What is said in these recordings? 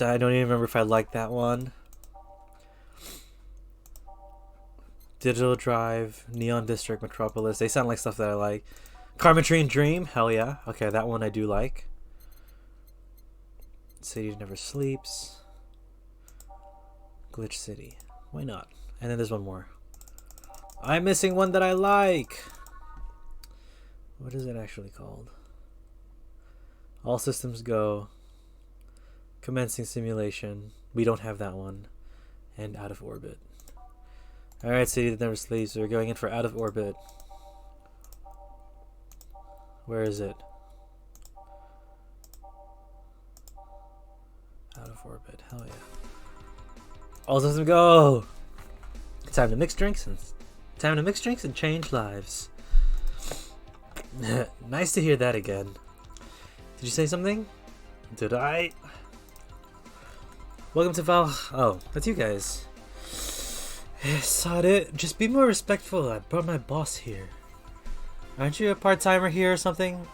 I don't even remember if I liked that one. Digital Drive, Neon District, Metropolis. They sound like stuff that I like. Carmetrine Dream. Hell yeah. Okay, that one I do like. City Never Sleeps. Glitch City. Why not? And then there's one more. I'm missing one that I like. What is it actually called? All Systems Go. Commencing Simulation. We don't have that one. And Out of Orbit. Alright, City That Never Sleeps. We're going in for Out of Orbit. Where is it? Out of Orbit. Hell yeah. All Systems Go! Time to mix drinks and change lives. Nice to hear that again. Did you say something? Did I? Welcome to Val. Oh, that's you guys. Sade, just be more respectful. I brought my boss here. Aren't you a part-timer here or something?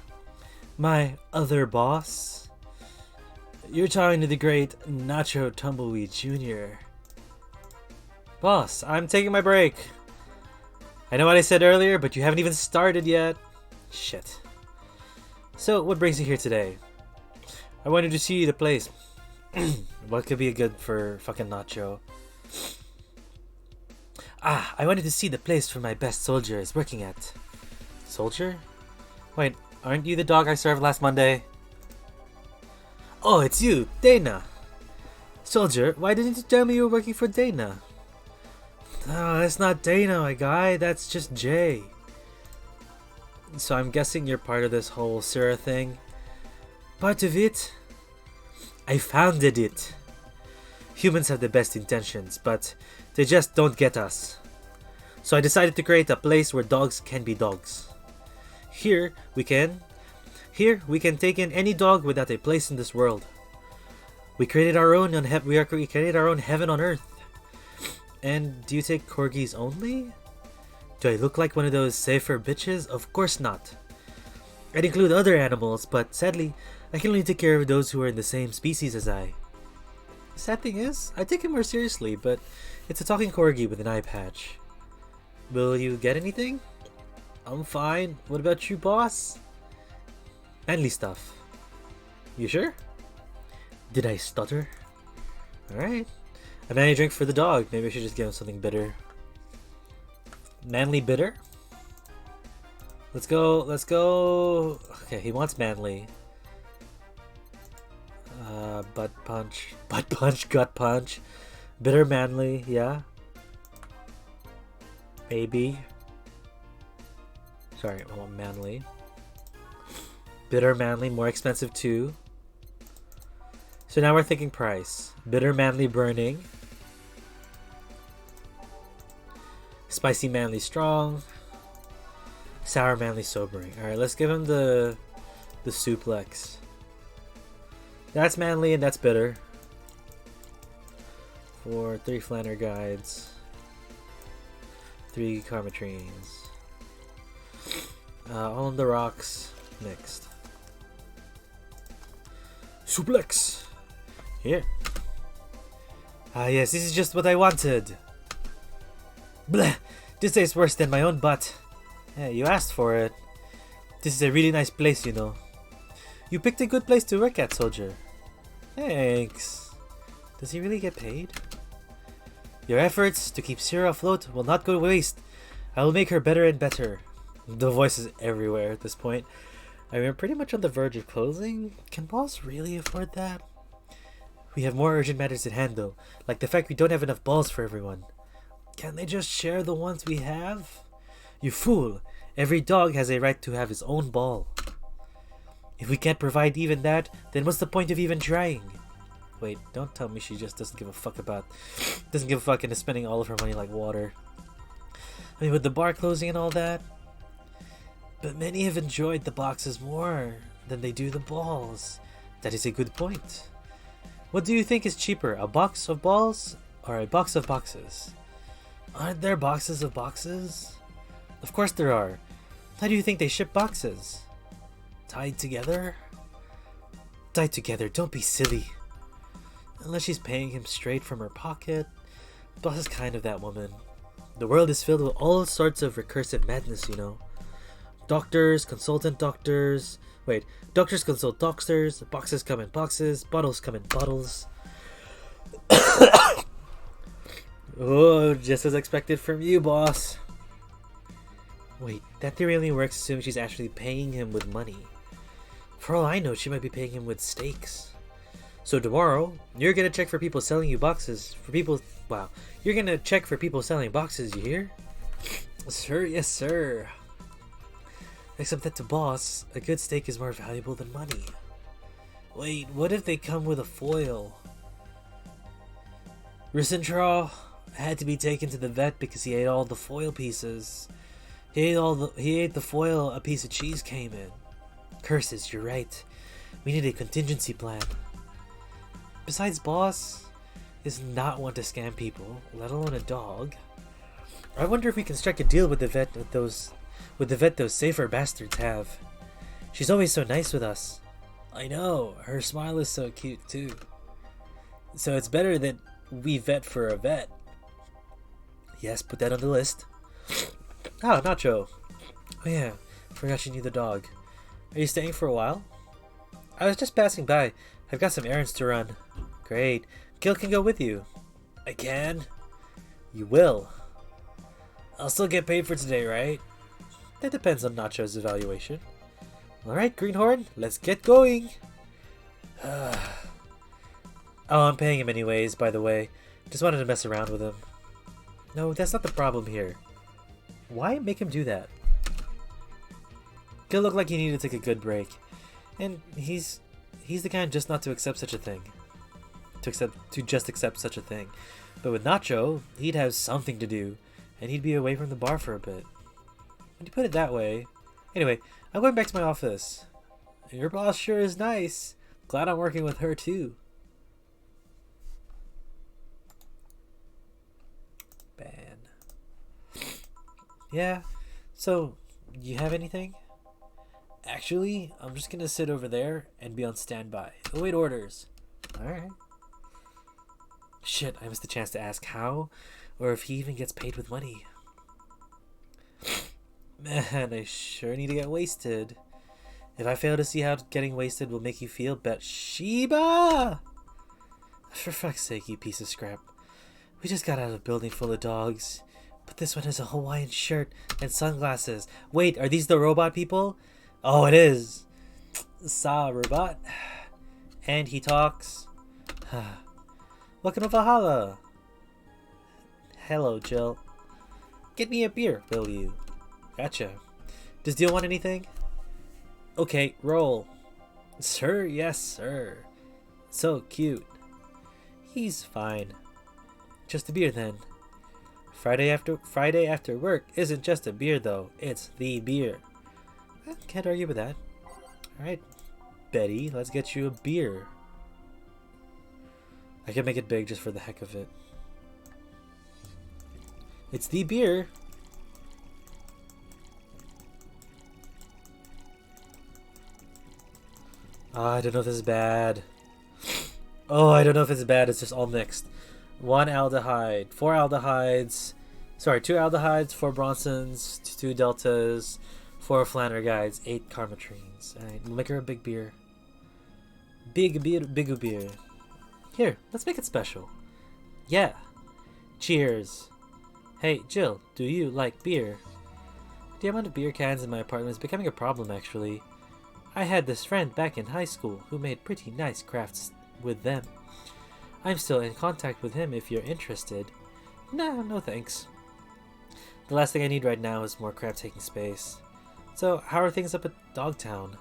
My other boss? You're talking to the great Nacho Tumbleweed Jr. Boss, I'm taking my break. I know what I said earlier, but you haven't even started yet. Shit. So, what brings you here today? I wanted to see the place. What could be good for fucking Nacho? I wanted to see the place where my best soldier is working at. Soldier? Wait, aren't you the dog I served last Monday? Oh, it's you, Dana. Soldier, why didn't you tell me you were working for Dana? Oh, that's not Dana, my guy. That's just Jay. So I'm guessing you're part of this whole Syrah thing. Part of it? I founded it. Humans have the best intentions, but they just don't get us. So I decided to create a place where dogs can be dogs. Here we can take in any dog without a place in this world. We created our own we created our own heaven on earth. And do you take corgis only? Do I look like one of those safer bitches? Of course not. I'd include other animals, but sadly, I can only take care of those who are in the same species as I. The sad thing is, I take it more seriously, but it's a talking corgi with an eye patch. Will you get anything? I'm fine. What about you, boss? Manly stuff. You sure? Did I stutter? Alright. A manly drink for the dog. Maybe I should just give him something bitter. Manly bitter? Let's go. Okay, he wants manly. Butt punch, gut punch. Bitter manly, yeah. Maybe. Sorry, I want manly. Bitter manly, more expensive too. So now we're thinking price. Bitter manly burning. Spicy manly strong. Sour manly sobering. Alright, let's give him the suplex. That's manly and that's bitter. For 3 flanner guides. 3 carmetrines. All on the rocks mixed. Suplex! Here. Yes, this is just what I wanted. Bleh! This tastes worse than my own butt. Yeah, you asked for it. This is a really nice place, you know. You picked a good place to work at, soldier. Thanks. Does he really get paid? Your efforts to keep Syrah afloat will not go to waste. I will make her better and better. The voice is everywhere at this point. I mean, we're pretty much on the verge of closing. Can balls really afford that? We have more urgent matters at hand, though, like the fact we don't have enough balls for everyone. Can't they just share the ones we have? You fool! Every dog has a right to have his own ball. If we can't provide even that, then what's the point of even trying? Wait, don't tell me she just doesn't give a fuck and is spending all of her money like water. I mean, with the bar closing and all that. But many have enjoyed the boxes more than they do the balls. That is a good point. What do you think is cheaper, a box of balls or a box of boxes? Aren't there boxes of boxes? Of course there are. How do you think they ship boxes? Tied together? Tied together, don't be silly. Unless she's paying him straight from her pocket. Boss is kind of that woman. The world is filled with all sorts of recursive madness, you know. Doctors, consultant doctors. Wait, doctors consult doctors. Boxes come in boxes. Bottles come in bottles. Oh, just as expected from you, boss. Wait, that theory only works assuming she's actually paying him with money. For all I know, she might be paying him with steaks. So tomorrow, you're gonna check for people selling you boxes. Wow. You're gonna check for people selling boxes, you hear? Sir, yes sir. Except that to boss, a good steak is more valuable than money. Wait, what if they come with a foil? Risentraw had to be taken to the vet because he ate all the foil pieces. He ate the foil a piece of cheese came in. Curses, you're right. We need a contingency plan. Besides, boss is not one to scam people, let alone a dog. I wonder if we can strike a deal with the vet those safer bastards have. She's always so nice with us. I know, her smile is so cute too. So it's better that we vet for a vet. Yes, put that on the list. Ah, Nacho. Oh yeah, forgot you knew the dog. Are you staying for a while? I was just passing by. I've got some errands to run. Great. Gil can go with you. I can? You will. I'll still get paid for today, right? That depends on Nacho's evaluation. Alright, Greenhorn, let's get going. Oh, I'm paying him anyways, by the way. Just wanted to mess around with him. No, that's not the problem here. Why make him do that? Gil looked like he needed to take a good break. And he's the kind just not to accept such a thing. To just accept such a thing. But with Nacho, he'd have something to do, and he'd be away from the bar for a bit. When you put it that way... Anyway, I'm going back to my office. Your boss sure is nice. Glad I'm working with her too. Ban. Yeah, so, you have anything? Actually, I'm just gonna sit over there and be on standby. Await orders. Alright. Shit, I missed the chance to ask how, or if he even gets paid with money. Man, I sure need to get wasted. If I fail to see how getting wasted will make you feel, bet Sheba! For fuck's sake, you piece of scrap. We just got out of a building full of dogs. But this one has a Hawaiian shirt and sunglasses. Wait, are these the robot people? Oh, it is. Sa, robot. And he talks. Welcome to Valhalla. Hello, Jill. Get me a beer, will you? Gotcha. Does Deal want anything? Okay, roll. Sir, yes, sir. So cute. He's fine. Just a beer then. Friday after work isn't just a beer though. It's the beer. I can't argue with that. Alright, Betty, let's get you a beer. I can make it big just for the heck of it. It's the beer. I don't know if this is bad. Oh, I don't know if it's bad. It's just all mixed. 1 aldehyde, 4 aldehydes. Sorry, 2 aldehydes, 4 Bronsons, 2 deltas, 4 Flannergides, 8 Carmatrines. Alright, we'll make her a big beer. Big beer. Here, let's make it special. Yeah. Cheers. Hey, Jill, do you like beer? The amount of beer cans in my apartment is becoming a problem, actually. I had this friend back in high school who made pretty nice crafts with them. I'm still in contact with him if you're interested. Nah, no thanks. The last thing I need right now is more crap taking space. So, how are things up at Dogtown?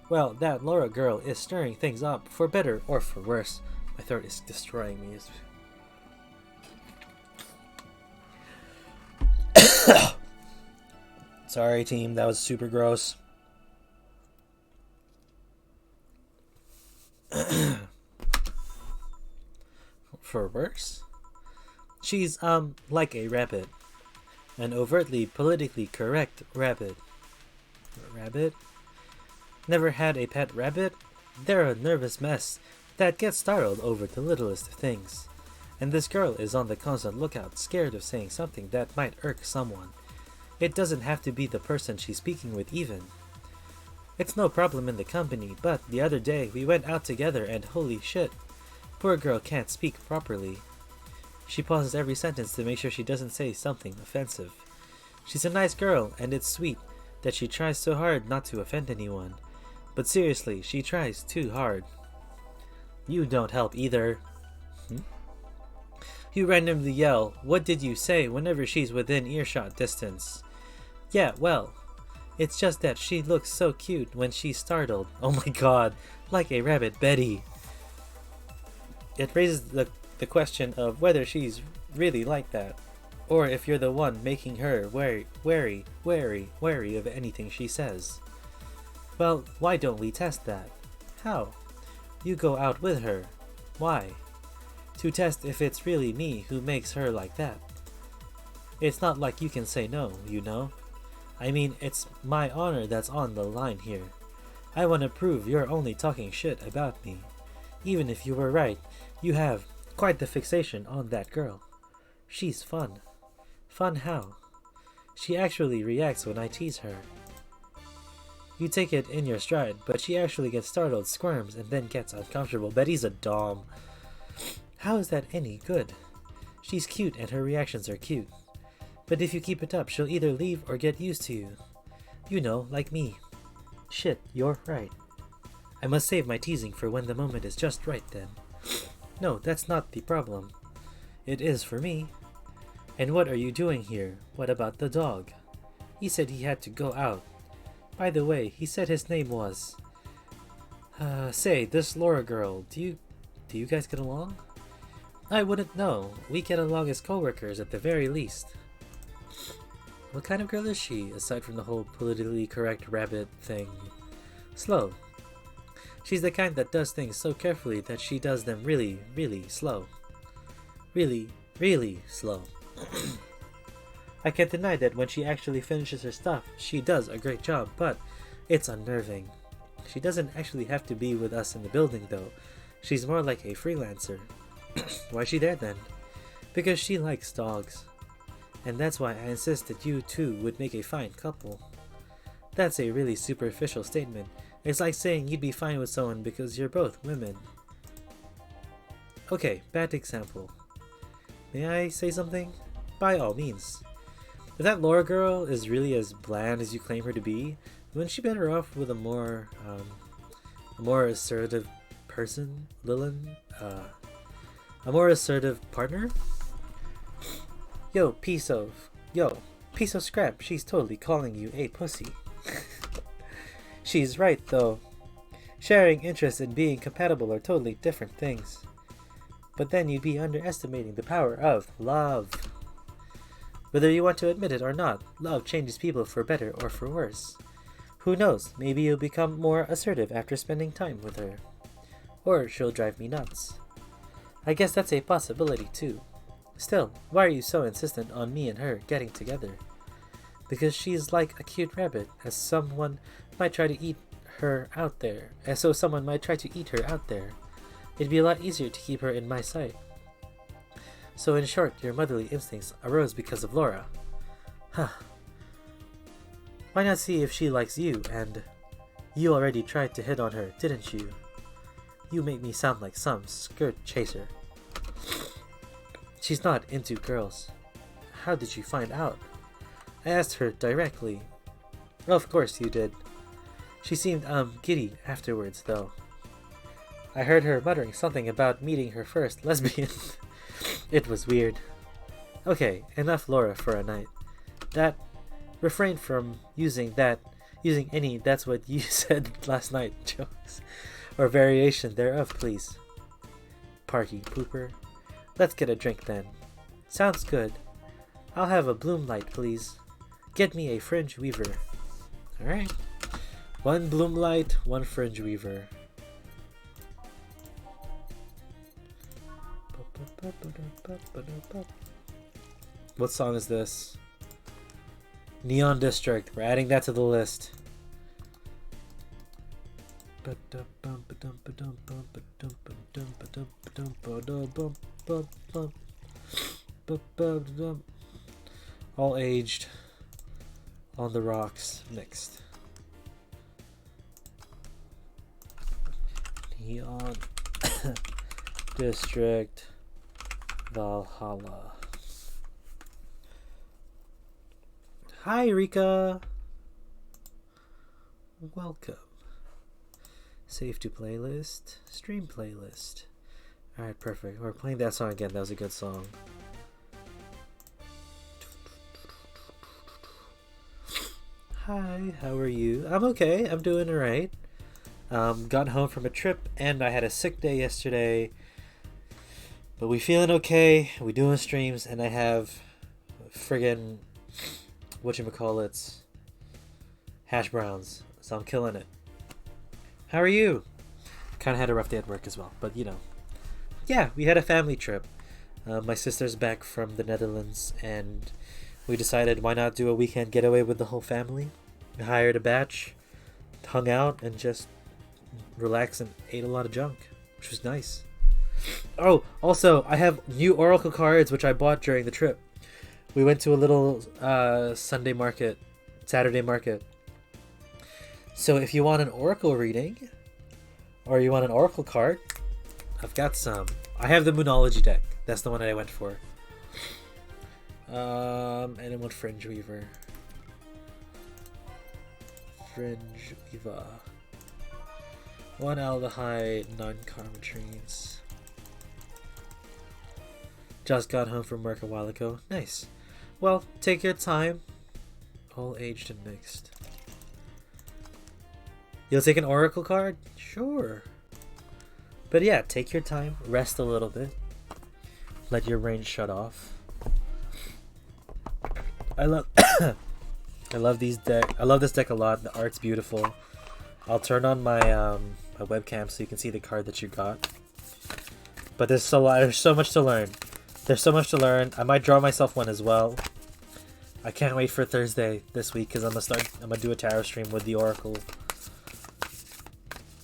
Well, that Laura girl is stirring things up, for better or for worse. My throat is destroying me. Sorry, team, that was super gross. For worse? She's, like a rabbit. An overtly politically correct rabbit. Rabbit? Never had a pet rabbit? They're a nervous mess. that get startled over the littlest of things. And this girl is on the constant lookout, scared of saying something that might irk someone. It doesn't have to be the person she's speaking with even. It's no problem in the company, but the other day we went out together and holy shit, poor girl can't speak properly. She pauses every sentence to make sure she doesn't say something offensive. She's a nice girl, and it's sweet that she tries so hard not to offend anyone. But seriously, she tries too hard. You don't help either. You randomly yell, "What did you say?" whenever she's within earshot distance. Yeah, well, it's just that she looks so cute when she's startled. Oh my god, like a rabbit Betty. It raises the question of whether she's really like that, or if you're the one making her wary of anything she says. Well, why don't we test that? How? You go out with her. Why? To test if it's really me who makes her like that. It's not like you can say no, you know? I mean, it's my honor that's on the line here. I want to prove you're only talking shit about me. Even if you were right, you have quite the fixation on that girl. She's fun. Fun how? She actually reacts when I tease her. You take it in your stride, but she actually gets startled, squirms, and then gets uncomfortable. Betty's a dom. How is that any good? She's cute and her reactions are cute. But if you keep it up, she'll either leave or get used to you. You know, like me. Shit, you're right. I must save my teasing for when the moment is just right then. No, that's not the problem. It is for me. And what are you doing here? What about the dog? He said he had to go out. By the way, he said his name was... say, this Laura girl, do you guys get along? I wouldn't know. We get along as co-workers at the very least. What kind of girl is she, aside from the whole politically correct rabbit thing? Slow. She's the kind that does things so carefully that she does them really, really slow. Really, really slow. I can't deny that when she actually finishes her stuff, she does a great job, but it's unnerving. She doesn't actually have to be with us in the building though. She's more like a freelancer. Why's she there then? Because she likes dogs. And that's why I insist that you two would make a fine couple. That's a really superficial statement. It's like saying you'd be fine with someone because you're both women. Okay, bad example. May I say something? By all means. If that Laura girl is really as bland as you claim her to be, wouldn't she better off with a more assertive person, Lilin? A more assertive partner? Yo, piece of scrap, she's totally calling you a pussy. She's right, though. Sharing interests and being compatible are totally different things. But then you'd be underestimating the power of love. Whether you want to admit it or not, love changes people for better or for worse. Who knows, maybe you'll become more assertive after spending time with her. Or she'll drive me nuts. I guess that's a possibility too. Still, why are you so insistent on me and her getting together? Because she's like a cute rabbit, as someone might try to eat her out there. It'd be a lot easier to keep her in my sight. So in short, your motherly instincts arose because of Laura. Huh. Why not see if she likes you, and you already tried to hit on her, didn't you? You make me sound like some skirt chaser. She's not into girls. How did you find out? I asked her directly. Of course you did. She seemed giddy afterwards, though. I heard her muttering something about meeting her first lesbian. It was weird. Okay, enough Laura for a night. Refrain from using any "that's what you said last night" jokes, or variation thereof, please. Party pooper. Let's get a drink then. Sounds good. I'll have a bloom light, please. Get me a fringe weaver. Alright. 1 bloom light, 1 fringe weaver. What song is this? Neon District. We're adding that to the list. All aged on the rocks mixed. Neon District Valhalla. Hi Rika. Welcome. Save to playlist. Stream playlist. Alright, perfect. We're playing that song again. That was a good song. Hi, how are you? I'm okay. I'm doing alright. Got home from a trip and I had a sick day yesterday. But we feeling okay. We doing streams and I have friggin' whatchamacallits hash browns. So I'm killing it. How are you? Kind of had a rough day at work as well, but you know. Yeah, we had a family trip. My sister's back from the Netherlands and we decided why not do a weekend getaway with the whole family. We hired a batch, hung out, and just relaxed and ate a lot of junk, which was nice. Oh, also, I have new Oracle cards which I bought during the trip. We went to a little Saturday market. So if you want an Oracle reading, or you want an Oracle card, I've got some. I have the Moonology deck. That's the one that I went for. And I want Fringe Weaver. Fringe Weaver. 1 aldehyde, 9 carmetrines. Just got home from work a while ago. Nice. Well, take your time. All aged and mixed. You'll take an Oracle card? Sure. But yeah, take your time. Rest a little bit. Let your brain shut off. I love this deck a lot. The art's beautiful. I'll turn on my my webcam so you can see the card that you got. But there's so much to learn. There's so much to learn. I might draw myself one as well. I can't wait for Thursday this week because I'm gonna do a tarot stream with the Oracle.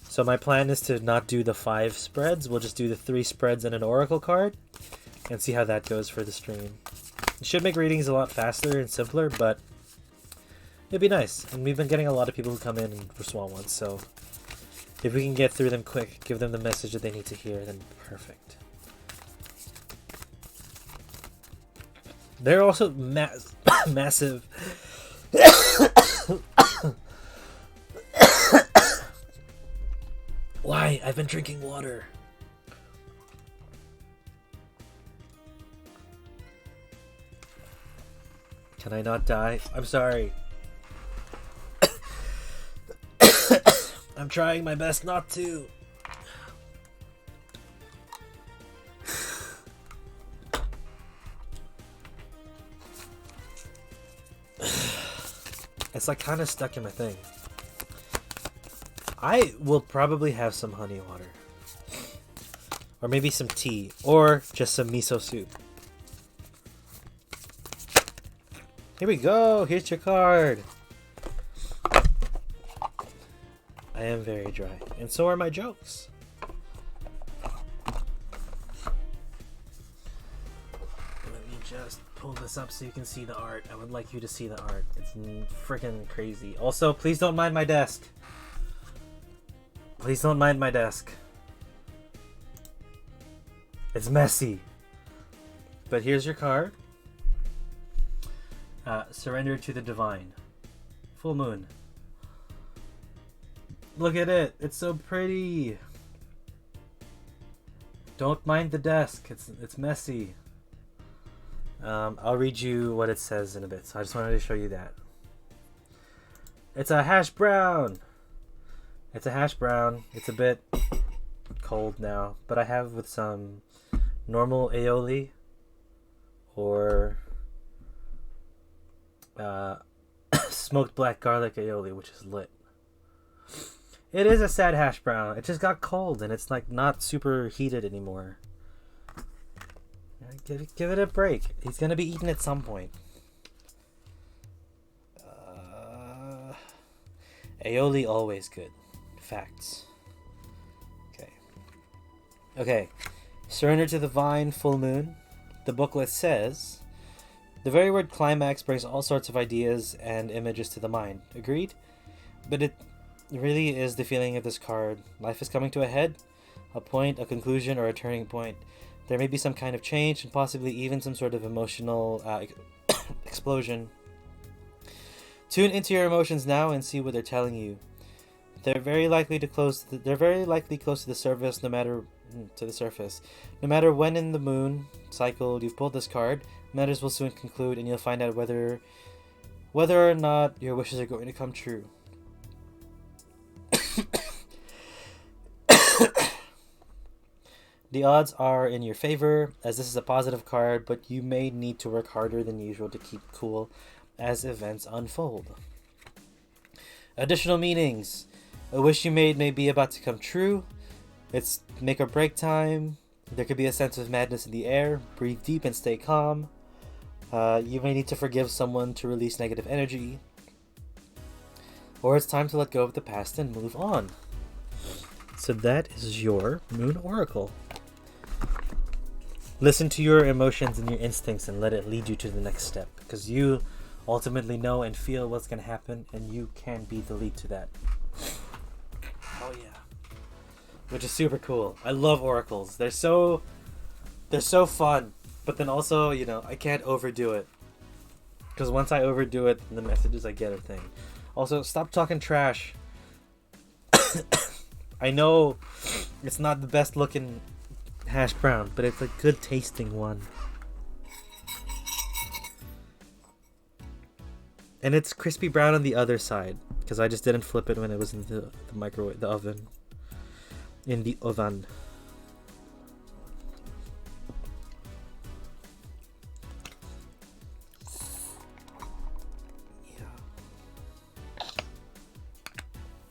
So my plan is to not do the 5 spreads. We'll just do the 3 spreads and an Oracle card and see how that goes for the stream. It should make readings a lot faster and simpler, but it'd be nice. And we've been getting a lot of people who come in for small ones, so if we can get through them quick, give them the message that they need to hear, then perfect. They're also massive. Why? I've been drinking water. Can I not die? I'm sorry. I'm trying my best not to. It's like kind of stuck in my thing. I will probably have some honey water. Or maybe some tea. Or just some miso soup. Here we go. Here's your card. I am very dry. And so are my jokes. Let me just pull this up so you can see the art. I would like you to see the art. It's freaking crazy. Also, please don't mind my desk. Please don't mind my desk. It's messy. But here's your card. Surrender to the divine. Full moon. Look at it. It's so pretty. Don't mind the desk. It's messy. I'll read you what it says in a bit. So I just wanted to show you that. It's a hash brown. It's a hash brown. It's a bit cold now, but I have with some normal aioli or smoked black garlic aioli, which is lit. It is a sad hash brown. It just got cold and it's like not super heated anymore. Give it a break. He's gonna be eaten at some point. Aioli always good. Facts. Okay. Surrender to the Vine, Full Moon. The booklet says, the very word climax brings all sorts of ideas and images to the mind. Agreed? But it really is the feeling of this card. Life is coming to a head, a point, a conclusion, or a turning point. There may be some kind of change and possibly even some sort of emotional explosion. Tune into your emotions now and see what they're telling you. They're very likely close to the surface, no matter when in the moon cycle you've pulled this card. Matters will soon conclude, and you'll find out whether or not your wishes are going to come true. The odds are in your favor, as this is a positive card, but you may need to work harder than usual to keep cool as events unfold. Additional meanings. A wish you made may be about to come true. It's make or break time. There could be a sense of madness in the air. Breathe deep and stay calm. You may need to forgive someone to release negative energy. Or it's time to let go of the past and move on. So that is your Moon Oracle. Listen to your emotions and your instincts and let it lead you to the next step. Because you ultimately know and feel what's going to happen, and you can be the lead to that. Oh yeah. Which is super cool. I love oracles. They're so fun. But then also, I can't overdo it. Because once I overdo it, the messages I get are thing. Also, stop talking trash. I know it's not the best looking hash brown, but it's a good tasting one. And it's crispy brown on the other side, because I just didn't flip it when it was in the microwave, the oven. In the oven.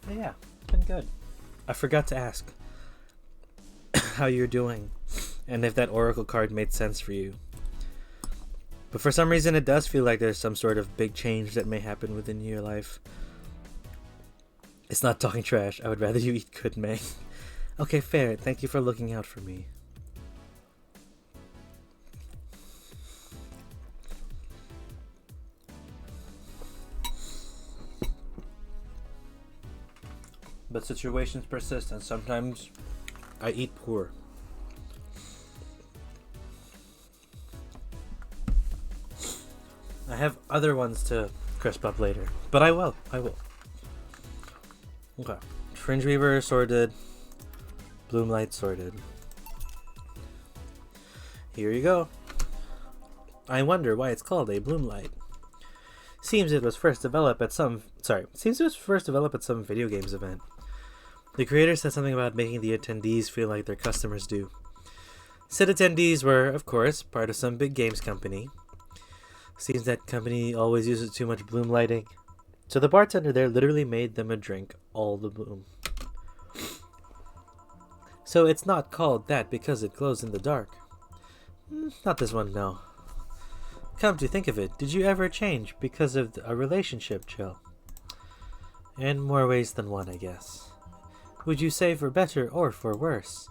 Yeah, been good. I forgot to ask how you're doing and if that oracle card made sense for you. But for some reason it does feel like there's some sort of big change that may happen within your life. It's not talking trash. I would rather you eat good, May. Okay, fair. Thank you for looking out for me. But situations persist, and sometimes I eat poor. I have other ones to crisp up later, but I will. Okay. Fringe Weaver sorted. Bloomlight sorted. Here you go. I wonder why it's called a Bloomlight. Seems it was first developed at some video games event. The creator said something about making the attendees feel like their customers do. Said attendees were, of course, part of some big games company. Seems that company always uses too much bloom lighting. So the bartender there literally made them a drink all the bloom. So it's not called that because it glows in the dark. Not this one, no. Come to think of it, did you ever change because of a relationship, Jill? In more ways than one, I guess. Would you say for better or for worse?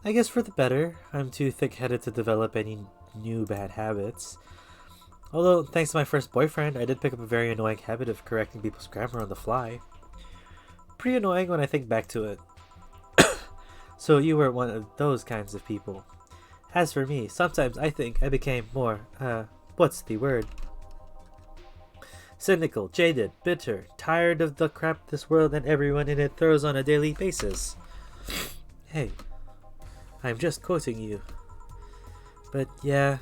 I guess for the better. I'm too thick-headed to develop any new bad habits. Although, thanks to my first boyfriend, I did pick up a very annoying habit of correcting people's grammar on the fly. Pretty annoying when I think back to it. So you were one of those kinds of people. As for me, sometimes I think I became more, what's the word? Cynical, jaded, bitter, tired of the crap this world and everyone in it throws on a daily basis. Hey, I'm just quoting you. But yeah,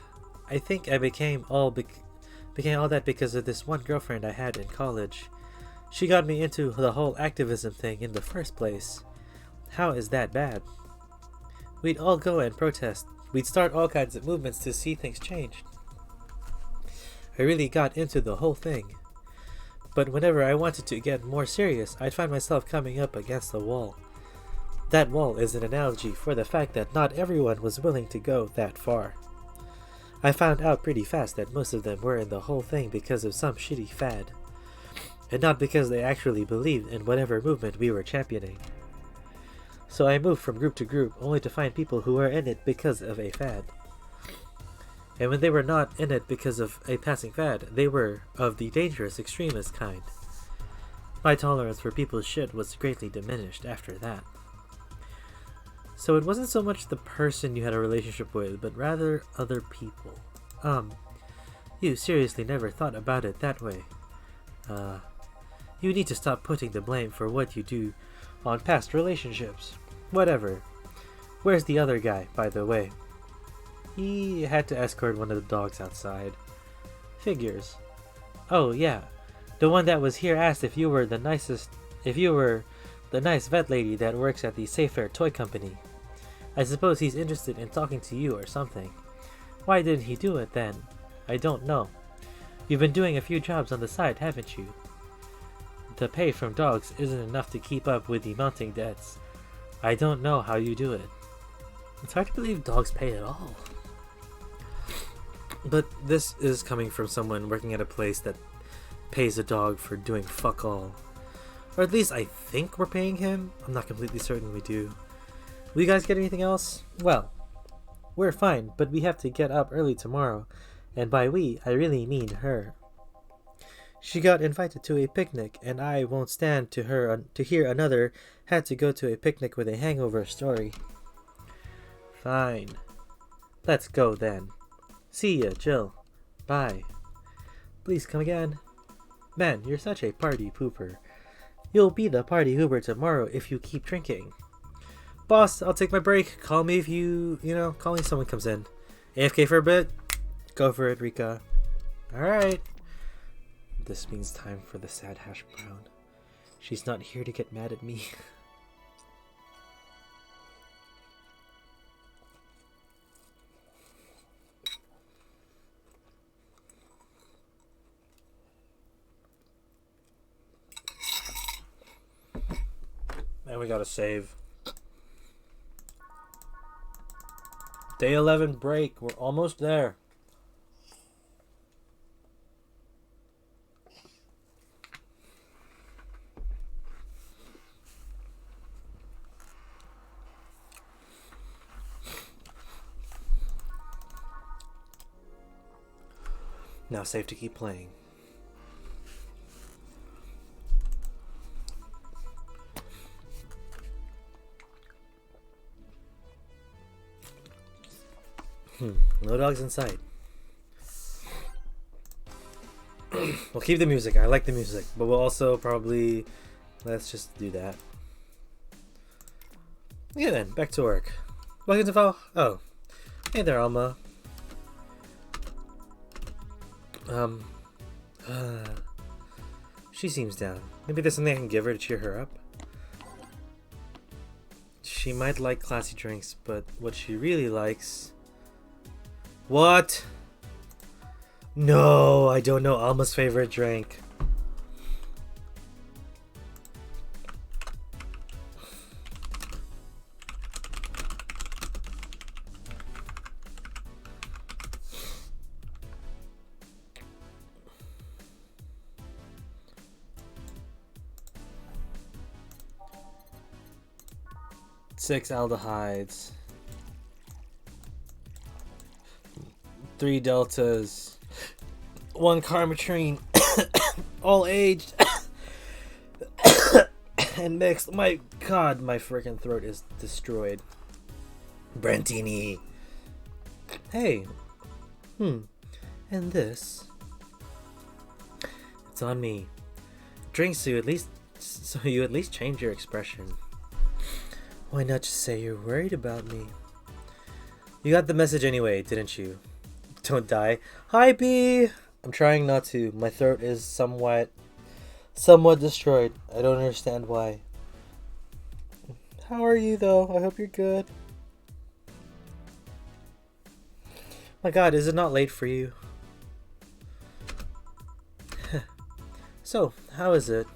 I think I became all that because of this one girlfriend I had in college. She got me into the whole activism thing in the first place. How is that bad? We'd all go and protest. We'd start all kinds of movements to see things change. I really got into the whole thing. But whenever I wanted to get more serious, I'd find myself coming up against the wall. That wall is an analogy for the fact that not everyone was willing to go that far. I found out pretty fast that most of them were in the whole thing because of some shitty fad, and not because they actually believed in whatever movement we were championing. So I moved from group to group, only to find people who were in it because of a fad. And when they were not in it because of a passing fad, they were of the dangerous extremist kind. My tolerance for people's shit was greatly diminished after that. So it wasn't so much the person you had a relationship with, but rather other people. You seriously never thought about it that way. You need to stop putting the blame for what you do on past relationships. Whatever. Where's the other guy, by the way? He had to escort one of the dogs outside. Figures. Oh yeah, the one that was here asked if you were the nice vet lady that works at the Safe Toy Company. I suppose he's interested in talking to you or something. Why didn't he do it then? I don't know. You've been doing a few jobs on the side, haven't you? The pay from dogs isn't enough to keep up with the mounting debts. I don't know how you do it. It's hard to believe dogs pay at all. But this is coming from someone working at a place that pays a dog for doing fuck all. Or at least I think we're paying him. I'm not completely certain we do. Will you guys get anything else? Well, we're fine, but we have to get up early tomorrow. And by we, I really mean her. She got invited to a picnic, and I won't stand to hear another had to go to a picnic with a hangover story. Fine. Let's go then. See ya, Jill. Bye. Please come again. Man, you're such a party pooper. You'll be the party hooper tomorrow if you keep drinking. Boss, I'll take my break. Call me if call me if someone comes in. AFK for a bit? Go for it, Rika. Alright. This means time for the sad hash brown. She's not here to get mad at me. And we gotta save. Day 11 break. We're almost there. Now safe to keep playing. No dogs in sight. We'll keep the music. I like the music. But we'll also probably... Let's just do that. Yeah then, back to work. Welcome to Val. Oh. Hey there, Alma. She seems down. Maybe there's something I can give her to cheer her up. She might like classy drinks, but what she really likes... What? No, I don't know Alma's favorite drink. Six aldehydes. 3 deltas. 1 carmetrine. All aged. And mixed. My god, my freaking throat is destroyed. Brantini. Hey. And this. It's on me. Drinks so you at least change your expression. Why not just say you're worried about me? You got the message anyway, didn't you? Don't die. Hi, B! I'm trying not to. My throat is somewhat destroyed. I don't understand why. How are you, though? I hope you're good. My god, is it not late for you? So, how is it?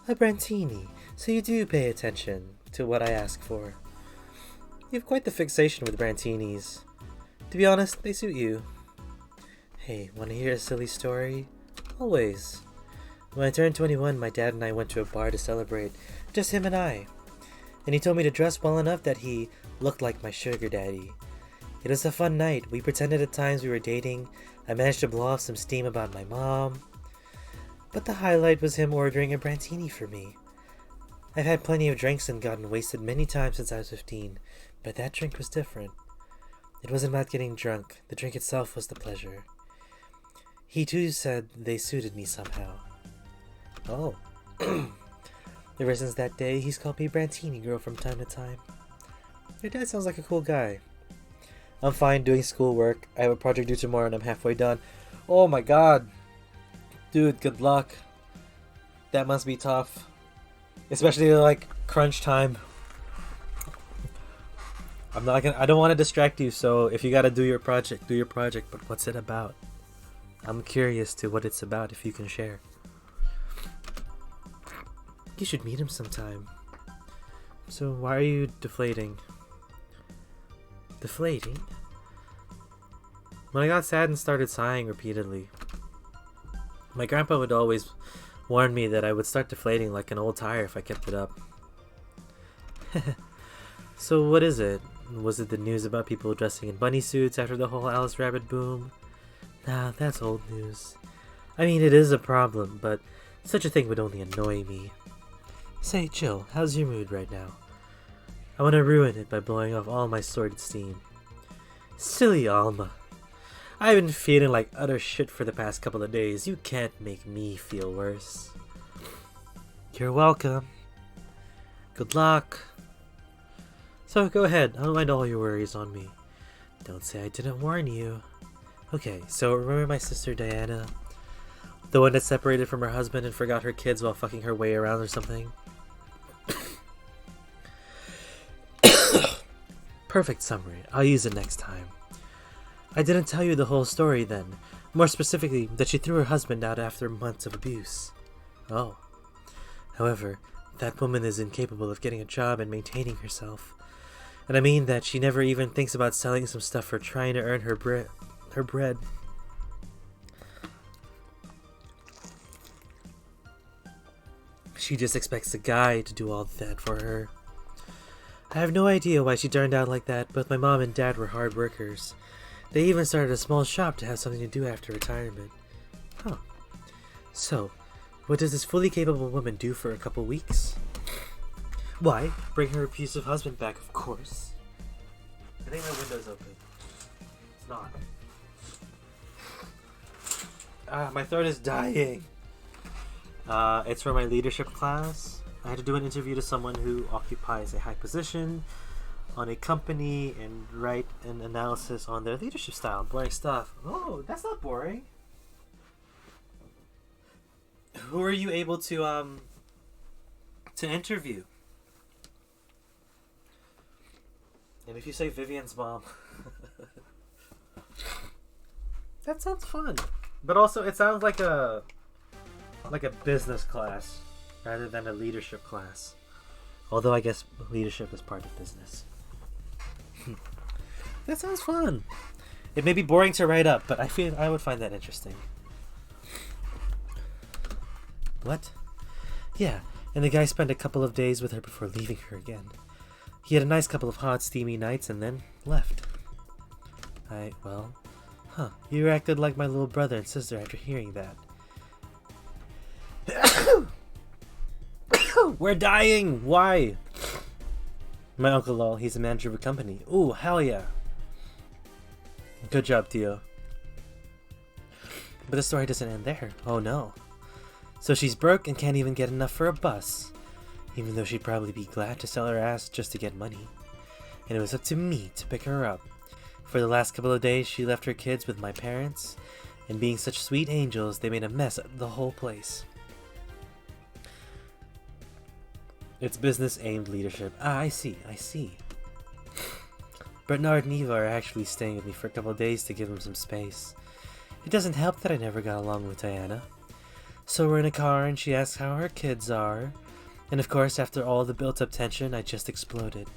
A Brantini. So you do pay attention to what I ask for. You have quite the fixation with Brantinis. To be honest, they suit you. Hey, wanna hear a silly story? Always. When I turned 21, my dad and I went to a bar to celebrate. Just him and I. and he told me to dress well enough that he looked like my sugar daddy. It was a fun night. We pretended at times we were dating. I managed to blow off some steam about my mom. But the highlight was him ordering a Brantini for me. I've had plenty of drinks and gotten wasted many times since I was 15, but that drink was different. It wasn't about getting drunk. The drink itself was the pleasure. He too said they suited me somehow. Oh. Ever since that day, he's called me Brantini Girl from time to time. Your dad sounds like a cool guy. I'm fine doing schoolwork. I have a project due tomorrow and I'm halfway done. Oh my god. Dude, good luck. That must be tough. Especially like crunch time. I don't want to distract you, so if you gotta do your project, but what's it about? I'm curious to what it's about, if you can share. You should meet him sometime. So why are you deflating? Deflating? When I got sad and started sighing repeatedly. My grandpa would always warn me that I would start deflating like an old tire if I kept it up. So what is it? Was it the news about people dressing in bunny suits after the whole Alice Rabbit boom? Nah, that's old news. I mean, it is a problem, but such a thing would only annoy me. Say, Jill, how's your mood right now? I want to ruin it by blowing off all my sordid steam. Silly Alma. I've been feeling like utter shit for the past couple of days. You can't make me feel worse. You're welcome. Good luck. So go ahead, unwind all your worries on me. Don't say I didn't warn you. Okay, so remember my sister Diana? The one that separated from her husband and forgot her kids while fucking her way around or something? Perfect summary. I'll use it next time. I didn't tell you the whole story then. More specifically, that she threw her husband out after months of abuse. Oh. However, that woman is incapable of getting a job and maintaining herself. And I mean that she never even thinks about selling some stuff for trying to earn her bread. She just expects a guy to do all that for her. I have no idea why she turned out like that, but my mom and dad were hard workers. They even started a small shop to have something to do after retirement. Huh. So, what does this fully capable woman do for a couple weeks? Why, bring her abusive husband back, of course. I think my window's open. It's not. My throat is dying. It's for my leadership class. I had to do an interview to someone who occupies a high position on a company and write an analysis on their leadership style. Boring stuff. Oh, that's not boring. Who are you able to interview? And if you say Vivian's mom, that sounds fun. But also, it sounds like a business class rather than a leadership class. Although I guess leadership is part of business. That sounds fun. It may be boring to write up, but I feel I would find that interesting. What? Yeah, and the guy spent a couple of days with her before leaving her again. He had a nice couple of hot, steamy nights and then left. You acted like my little brother and sister after hearing that. We're dying! Why? My Uncle Lol, he's the manager of a company. Ooh, hell yeah. Good job, Tio. But the story doesn't end there. Oh no. So she's broke and can't even get enough for a bus. Even though she'd probably be glad to sell her ass just to get money. And it was up to me to pick her up. For the last couple of days, she left her kids with my parents. And being such sweet angels, they made a mess of the whole place. It's business-aimed leadership. Ah, I see. Bernard and Eva are actually staying with me for a couple of days to give them some space. It doesn't help that I never got along with Diana. So we're in a car and she asks how her kids are. And of course, after all the built-up tension, I just exploded.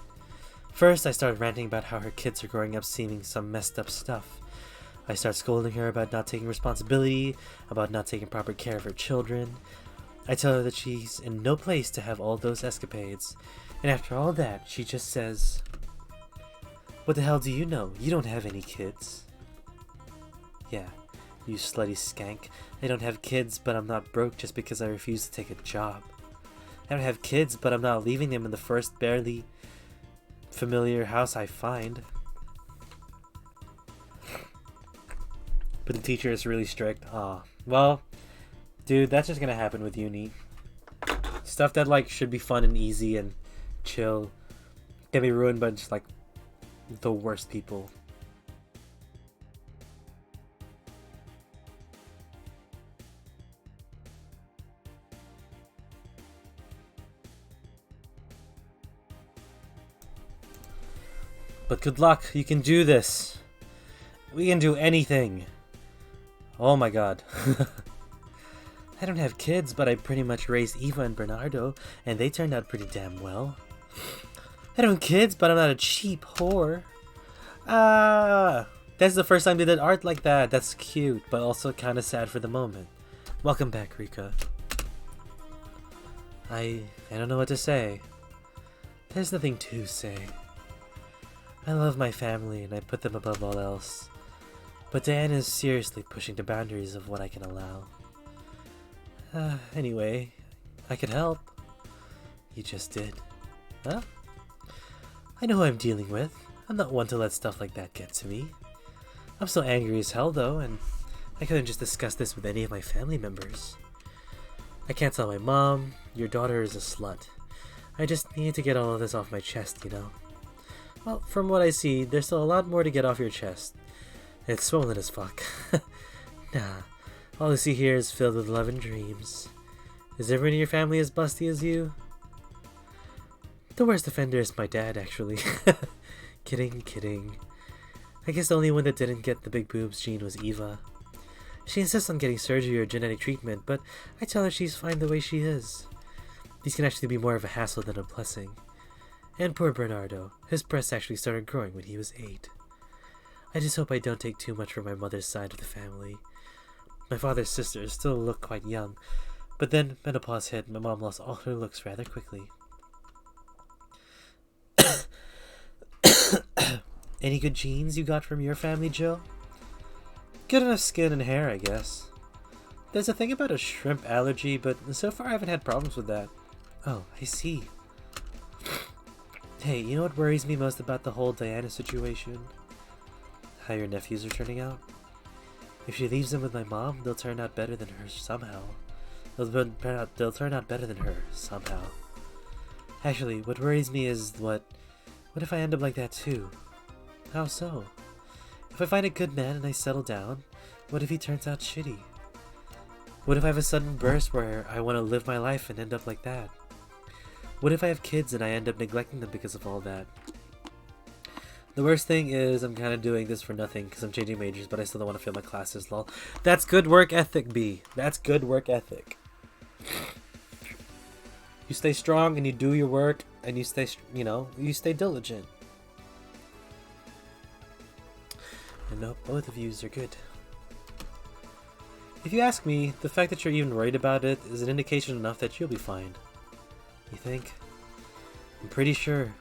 First, I started ranting about how her kids are growing up seeming some messed up stuff. I start scolding her about not taking responsibility, about not taking proper care of her children. I tell her that she's in no place to have all those escapades, And after all that, she just says, "What the hell do you know? You don't have any kids." Yeah, you slutty skank. I don't have kids, but I'm not broke just because I refuse to take a job. I don't have kids, but I'm not leaving them in the first barely familiar house I find. But the teacher is really strict. Aw. Well, dude, that's just gonna happen with uni. Stuff that like should be fun and easy and chill can be ruined by just like the worst people. But good luck, you can do this. We can do anything. Oh my god. I don't have kids, but I pretty much raised Eva and Bernardo, and they turned out pretty damn well. I don't have kids, but I'm not a cheap whore. That's the first time they did art like that. That's cute, but also kind of sad for the moment. Welcome back, Rika. I don't know what to say. There's nothing to say. I love my family and I put them above all else. But Diana is seriously pushing the boundaries of what I can allow. Anyway, I could help. You just did. Huh? I know who I'm dealing with. I'm not one to let stuff like that get to me. I'm still angry as hell though, and I couldn't just discuss this with any of my family members. I can't tell my mom, your daughter is a slut. I just need to get all of this off my chest, you know? Well, from what I see, there's still a lot more to get off your chest. It's swollen as fuck. Nah, all I see here is filled with love and dreams. Is everyone in your family as busty as you? The worst offender is my dad, actually. Kidding. I guess the only one that didn't get the big boobs gene was Eva. She insists on getting surgery or genetic treatment, but I tell her she's fine the way she is. These can actually be more of a hassle than a blessing. And poor Bernardo, his breasts actually started growing when he was 8. I just hope I don't take too much from my mother's side of the family. My father's sisters still look quite young, but then menopause hit and my mom lost all her looks rather quickly. Any good genes you got from your family, Jill? Good enough skin and hair, I guess. There's a thing about a shrimp allergy, but so far I haven't had problems with that. Oh, I see. Hey, you know what worries me most about the whole Diana situation? How your nephews are turning out. If she leaves them with my mom, they'll turn out better than her somehow. They'll turn out better than her somehow. Actually, what worries me is what if I end up like that too? How so? If I find a good man and I settle down, what if he turns out shitty? What if I have a sudden burst where I want to live my life and end up like that? What if I have kids and I end up neglecting them because of all that? The worst thing is I'm kind of doing this for nothing because I'm changing majors, but I still don't want to fail my classes, lol. That's good work ethic, B. That's good work ethic. You stay strong and you do your work and you stay, you stay diligent. And no, both of yous are good. If you ask me, the fact that you're even worried about it is an indication enough that you'll be fine. You think? I'm pretty sure.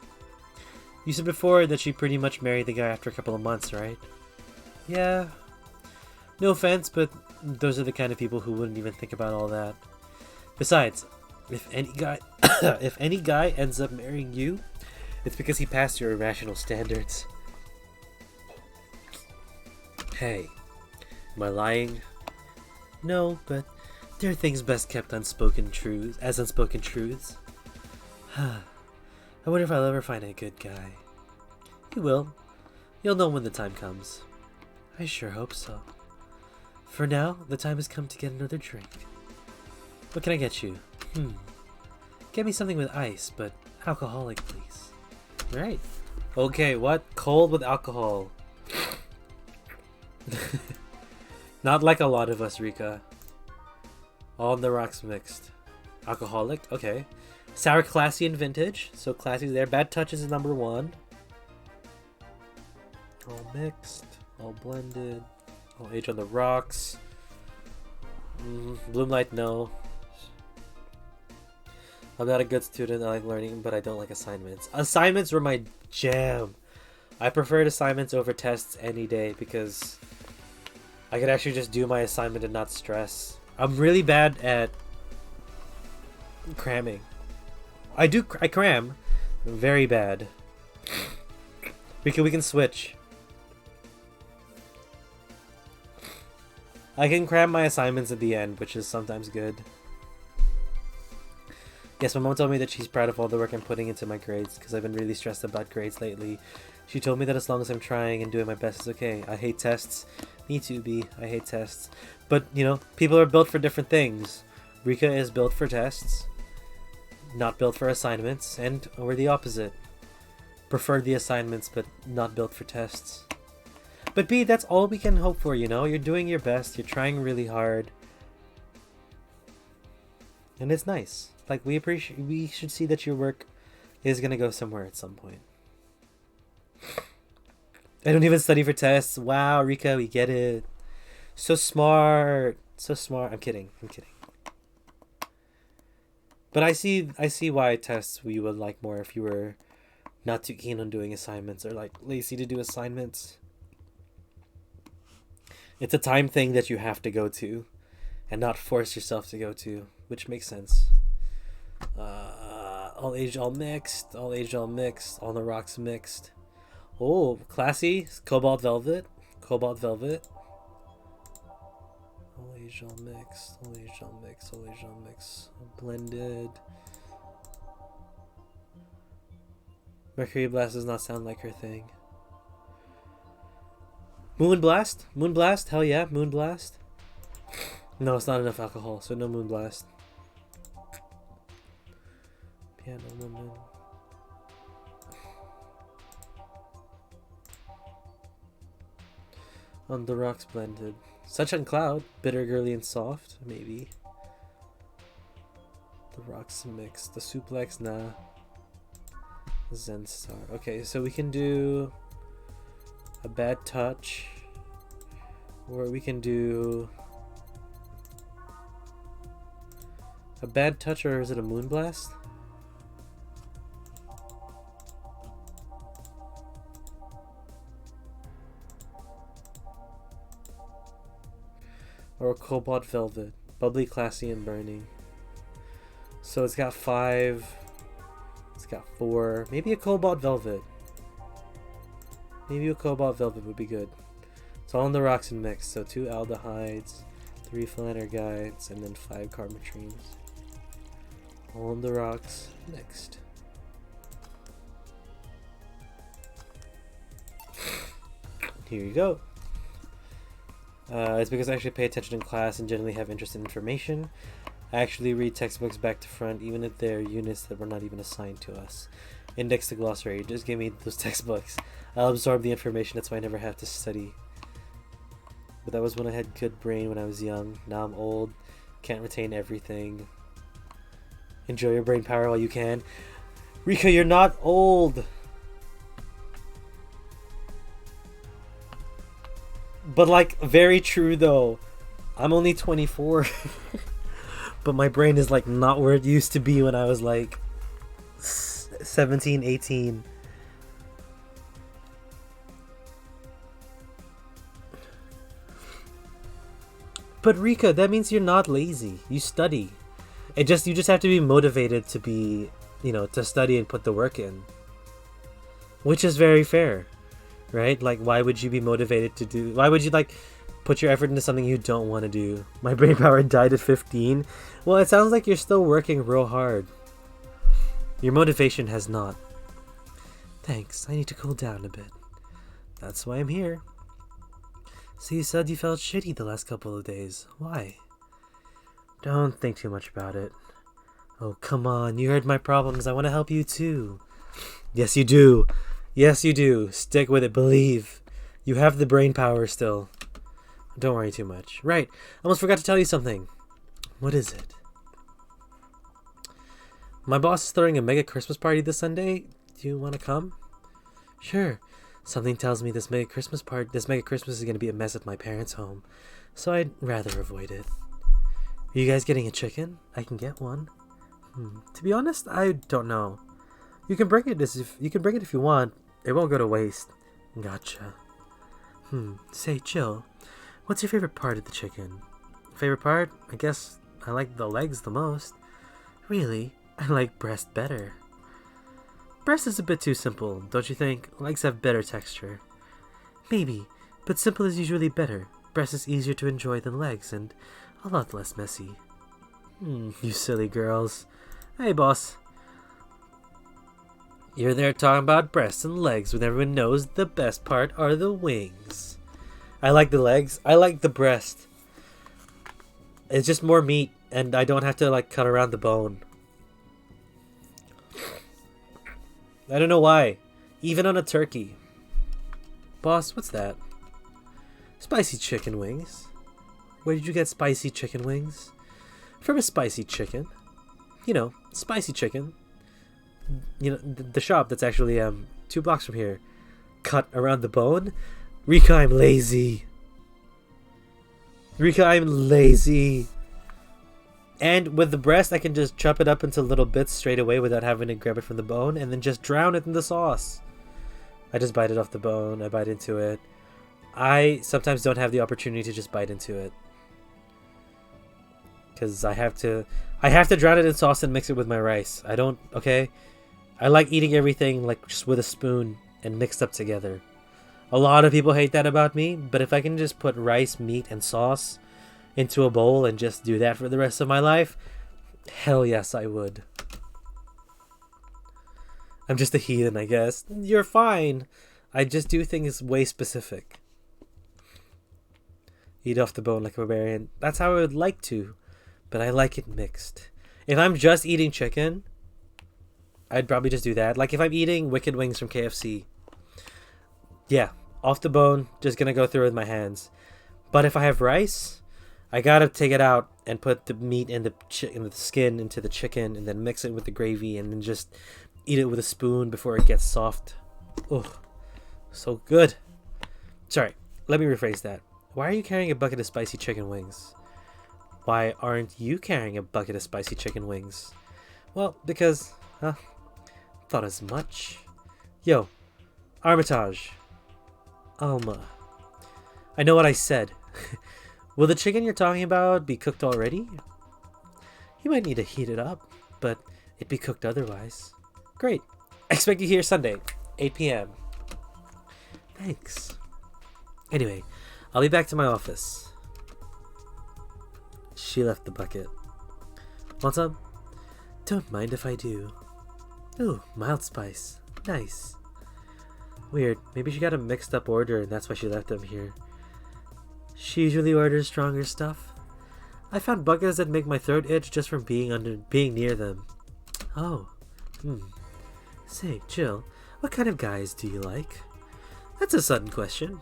You said before that she pretty much married the guy after a couple of months, right? Yeah. No offense, but those are the kind of people who wouldn't even think about all that. Besides, if any guy ends up marrying you, it's because he passed your irrational standards. Hey, am I lying? No, but there are things best kept unspoken truths. I wonder if I'll ever find a good guy. You will. You'll know when the time comes. I sure hope so. For now, the time has come to get another drink. What can I get you? Get me something with ice, but alcoholic, please. Right. Okay, what? Cold with alcohol. Not like a lot of us, Rika. All on the rocks mixed. Alcoholic? Okay. Sour, classy, and vintage. So classy's there. Bad touches is number 1. All mixed. All blended. All age on the rocks. Bloom light, no. I'm not a good student. I like learning, but I don't like assignments. Assignments were my jam. I preferred assignments over tests any day because I could actually just do my assignment and not stress. I'm really bad at cramming. I cram. I'm very bad. We can switch. I can cram my assignments at the end, which is sometimes good. Yes, my mom told me that she's proud of all the work I'm putting into my grades because I've been really stressed about grades lately. She told me that as long as I'm trying and doing my best, it's okay. I hate tests. Me too, B. I hate tests. But, you know, people are built for different things. Rika is built for tests, not built for assignments, and we're the opposite. Prefer the assignments, but not built for tests. But B, that's all we can hope for, you know? You're doing your best. You're trying really hard. And it's nice. Like, we should see that your work is going to go somewhere at some point. I don't even study for tests. Wow, Rika, we get it. So smart. So smart. I'm kidding. But I see why tests we would like more if you were not too keen on doing assignments or like lazy to do assignments. It's a time thing that you have to go to and not force yourself to go to, which makes sense. All age, all mixed. All age, all mixed. All the rocks mixed. Oh, classy. Cobalt velvet. Cobalt velvet. All age, all mixed. All age, all mixed. All age, all mixed. Blended. Mercury Blast does not sound like her thing. Moon Blast? Moon Blast? Hell yeah, Moon Blast. No, it's not enough alcohol, so no Moon Blast. Piano Woman. On the Rocks blended. Sunshine Cloud, bitter, girly, and soft, maybe. The Rocks mixed. The Suplex, nah. Zen Star. Okay, so we can do a Bad Touch, or we can do a Bad Touch, or is it a Moon Blast? Or a Cobalt Velvet. Bubbly, classy, and burning. So it's got 5. It's got 4. Maybe a Cobalt Velvet. Maybe a Cobalt Velvet would be good. It's all in the rocks and mix. So 2 aldehydes, 3 philander guides, and then 5 carbotrines. All in the rocks mixed. Here you go. It's because I actually pay attention in class and generally have interest in information. I actually read textbooks back to front, even if they're units that were not even assigned to us. Index to glossary. Just give me those textbooks. I'll absorb the information. That's why I never have to study. But that was when I had good brain when I was young. Now I'm old. Can't retain everything. Enjoy your brain power while you can. Rika, you're not old. But like, very true though. I'm only 24. But my brain is like not where it used to be when I was like 17, 18. But Rika, that means you're not lazy. You study. You just have to be motivated to be, you know, to study and put the work in. Which is very fair. Right? Like, why would you be motivated to do... Why would you, like, put your effort into something you don't want to do? My brain power died at 15. Well, it sounds like you're still working real hard. Your motivation has not. Thanks. I need to cool down a bit. That's why I'm here. So you said you felt shitty the last couple of days. Why? Don't think too much about it. Oh, come on. You heard my problems. I want to help you, too. Yes, you do. Yes, you do. Stick with it. Believe. You have the brain power still. Don't worry too much. Right. I almost forgot to tell you something. What is it? My boss is throwing a mega Christmas party this Sunday. Do you want to come? Sure. Something tells me this mega Christmas is going to be a mess at my parents' home. So I'd rather avoid it. Are you guys getting a chicken? I can get one. To be honest, I don't know. You can bring it if you want. It won't go to waste. Gotcha. Say, Jill, what's your favorite part of the chicken? Favorite part? I guess I like the legs the most. Really? I like breast better. Breast is a bit too simple, don't you think? Legs have better texture. Maybe, but simple is usually better. Breast is easier to enjoy than legs and a lot less messy. You silly girls. Hey, boss. You're there talking about breasts and legs when everyone knows the best part are the wings. I like the legs. I like the breast. It's just more meat, and I don't have to like cut around the bone. I don't know why. Even on a turkey. Boss, what's that? Spicy chicken wings. Where did you get spicy chicken wings? From a spicy chicken. You know, spicy chicken. You know, the shop that's actually 2 blocks from here. Cut around the bone. Rika, I'm lazy. Rika, I'm lazy. And with the breast, I can just chop it up into little bits straight away without having to grab it from the bone and then just drown it in the sauce. I just bite it off the bone. I bite into it. I sometimes don't have the opportunity to just bite into it. Because I have to drown it in sauce and mix it with my rice. I don't, okay? I like eating everything like just with a spoon and mixed up together. A lot of people hate that about me, but if I can just put rice, meat, and sauce into a bowl and just do that for the rest of my life, hell yes, I would. I'm just a heathen, I guess. You're fine. I just do things way specific. Eat off the bone like a barbarian. That's how I would like to, but I like it mixed. If I'm just eating chicken, I'd probably just do that. Like if I'm eating Wicked Wings from KFC, yeah, off the bone, just gonna go through it with my hands. But if I have rice, I gotta take it out and put the meat and the skin into the chicken and then mix it with the gravy and then just eat it with a spoon before it gets soft. Ugh, so good. Sorry, let me rephrase that. Why are you carrying a bucket of spicy chicken wings? Why aren't you carrying a bucket of spicy chicken wings? Well, because, thought as much. Yo, Armitage. Alma. I know what I said. Will the chicken you're talking about be cooked already? You might need to heat it up, but it'd be cooked otherwise. Great. Expect you here Sunday, 8 p.m. Thanks. Anyway, I'll be back to my office. She left the bucket. Want some? Don't mind if I do. Ooh, mild spice. Nice. Weird. Maybe she got a mixed up order and that's why she left them here. She usually orders stronger stuff. I found buckets that make my throat itch just from being near them. Oh. Say, Jill, what kind of guys do you like? That's a sudden question.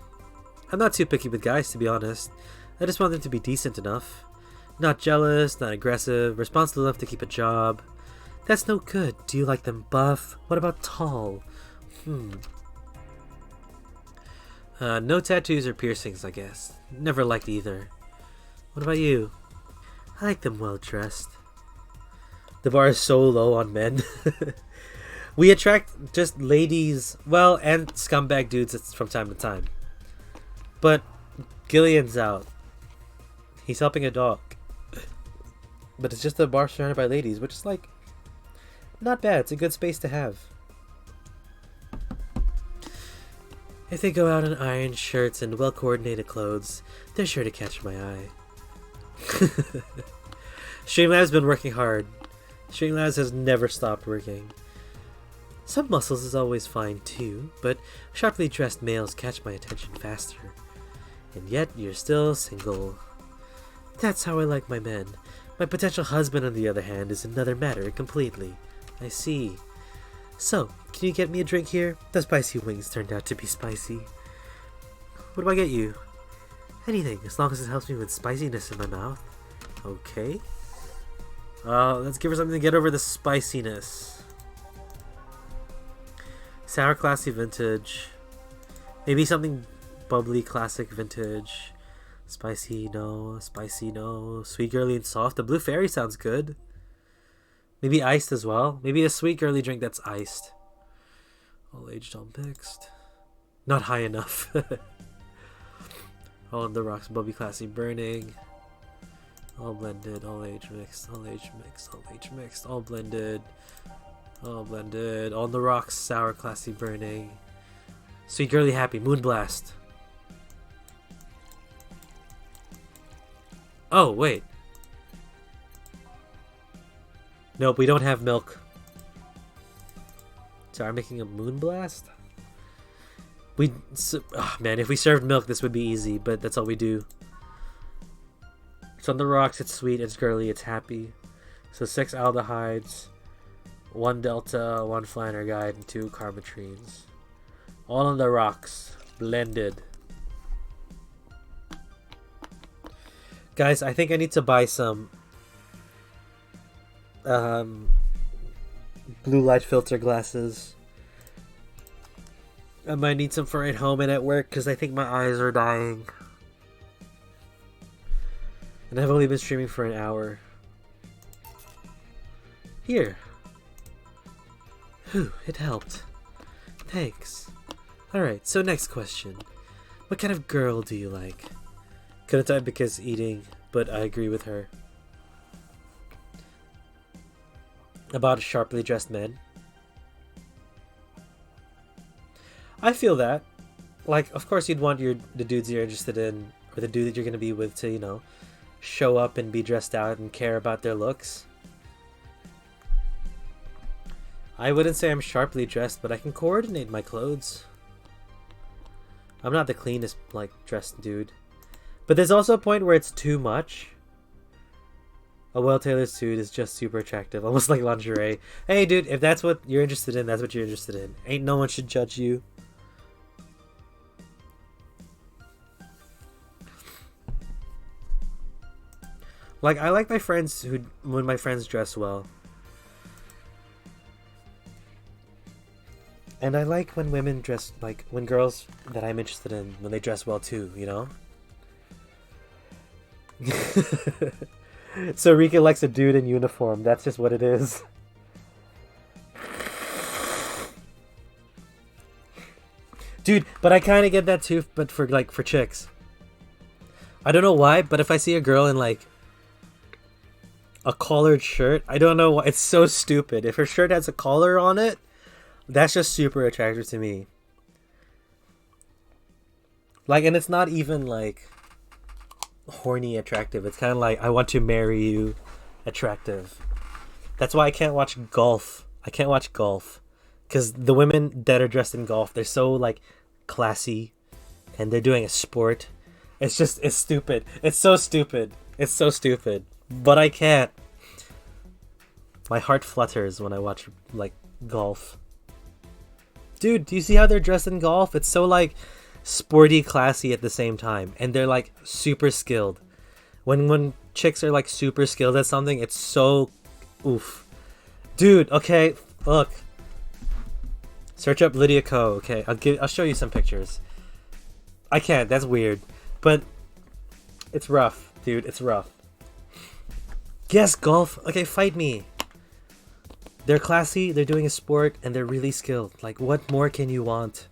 I'm not too picky with guys, to be honest. I just want them to be decent enough. Not jealous, not aggressive, responsible enough to keep a job. That's no good. Do you like them buff? What about tall? No tattoos or piercings, I guess. Never liked either. What about you? I like them well dressed. The bar is so low on men. We attract just ladies, well, and scumbag dudes from time to time. But Gillian's out. He's helping a dog. But it's just a bar surrounded by ladies, which is like, not bad. It's a good space to have. If they go out in iron shirts and well-coordinated clothes, they're sure to catch my eye. Streamlabs been working hard. Streamlabs has never stopped working. Some muscles is always fine too, but sharply dressed males catch my attention faster. And yet you're still single. That's how I like my men. My potential husband, on the other hand, is another matter completely. I see. So, can you get me a drink here? The spicy wings turned out to be spicy. What do I get you? Anything, as long as it helps me with spiciness in my mouth. Okay. Let's give her something to get over the spiciness. Sour classy vintage. Maybe something bubbly classic vintage. Spicy no. Sweet girly and soft. The blue fairy sounds good. Maybe iced as well. Maybe a sweet girly drink that's iced. All aged, all mixed. Not high enough. All on the rocks, bubbly, classy, burning. All blended, all age mixed, all age mixed, all age mixed, all blended. All blended. On the rocks, sour, classy, burning. Sweet girly, happy, moonblast. Oh, wait. Nope, we don't have milk. Sorry, I'm making a moonblast? Man, if we served milk, this would be easy, but that's all we do. It's on the rocks, it's sweet, it's girly, it's happy. So 6 aldehydes, 1 delta, 1 flanergide, and 2 carbotrines. All on the rocks, blended. Guys, I think I need to buy some blue light filter glasses. I might need some for at home and at work because I think my eyes are dying. And I've only been streaming for an hour. Here. Whew, it helped. Thanks. Alright, so next question. What kind of girl do you like? Couldn't type because eating, but I agree with her. About sharply dressed men. I feel that. Like, of course you'd want the dudes you're interested in, or the dude that you're going to be with to, you know, show up and be dressed out and care about their looks. I wouldn't say I'm sharply dressed, but I can coordinate my clothes. I'm not the cleanest, like, dressed dude. But there's also a point where it's too much. A well-tailored suit is just super attractive, almost like lingerie. Hey, dude, if that's what you're interested in, that's what you're interested in. Ain't no one should judge you. Like, I like my friends when my friends dress well. And I like when women dress, like, when girls that I'm interested in, when they dress well too, you know? So Rika likes a dude in uniform. That's just what it is. Dude, but I kind of get that too, but for chicks. I don't know why, but if I see a girl in like a collared shirt, I don't know why. It's so stupid. If her shirt has a collar on it, that's just super attractive to me. Like, and it's not even like horny attractive. It's kind of like, I want to marry you attractive. That's why I can't watch golf. I can't watch golf because the women that are dressed in golf, they're so like classy and they're doing a sport. It's stupid. It's so stupid. It's so stupid. But I can't. My heart flutters when I watch like golf. Dude, do you see how they're dressed in golf? It's so like sporty, classy at the same time, and they're like super skilled. When chicks are like super skilled at something, it's so oof. Dude, okay, look. Search up Lydia Ko. Okay, I'll show you some pictures. I can't. That's weird, but it's rough, dude. It's rough. Yes, golf. Okay, fight me. They're classy. They're doing a sport, and they're really skilled. Like, what more can you want?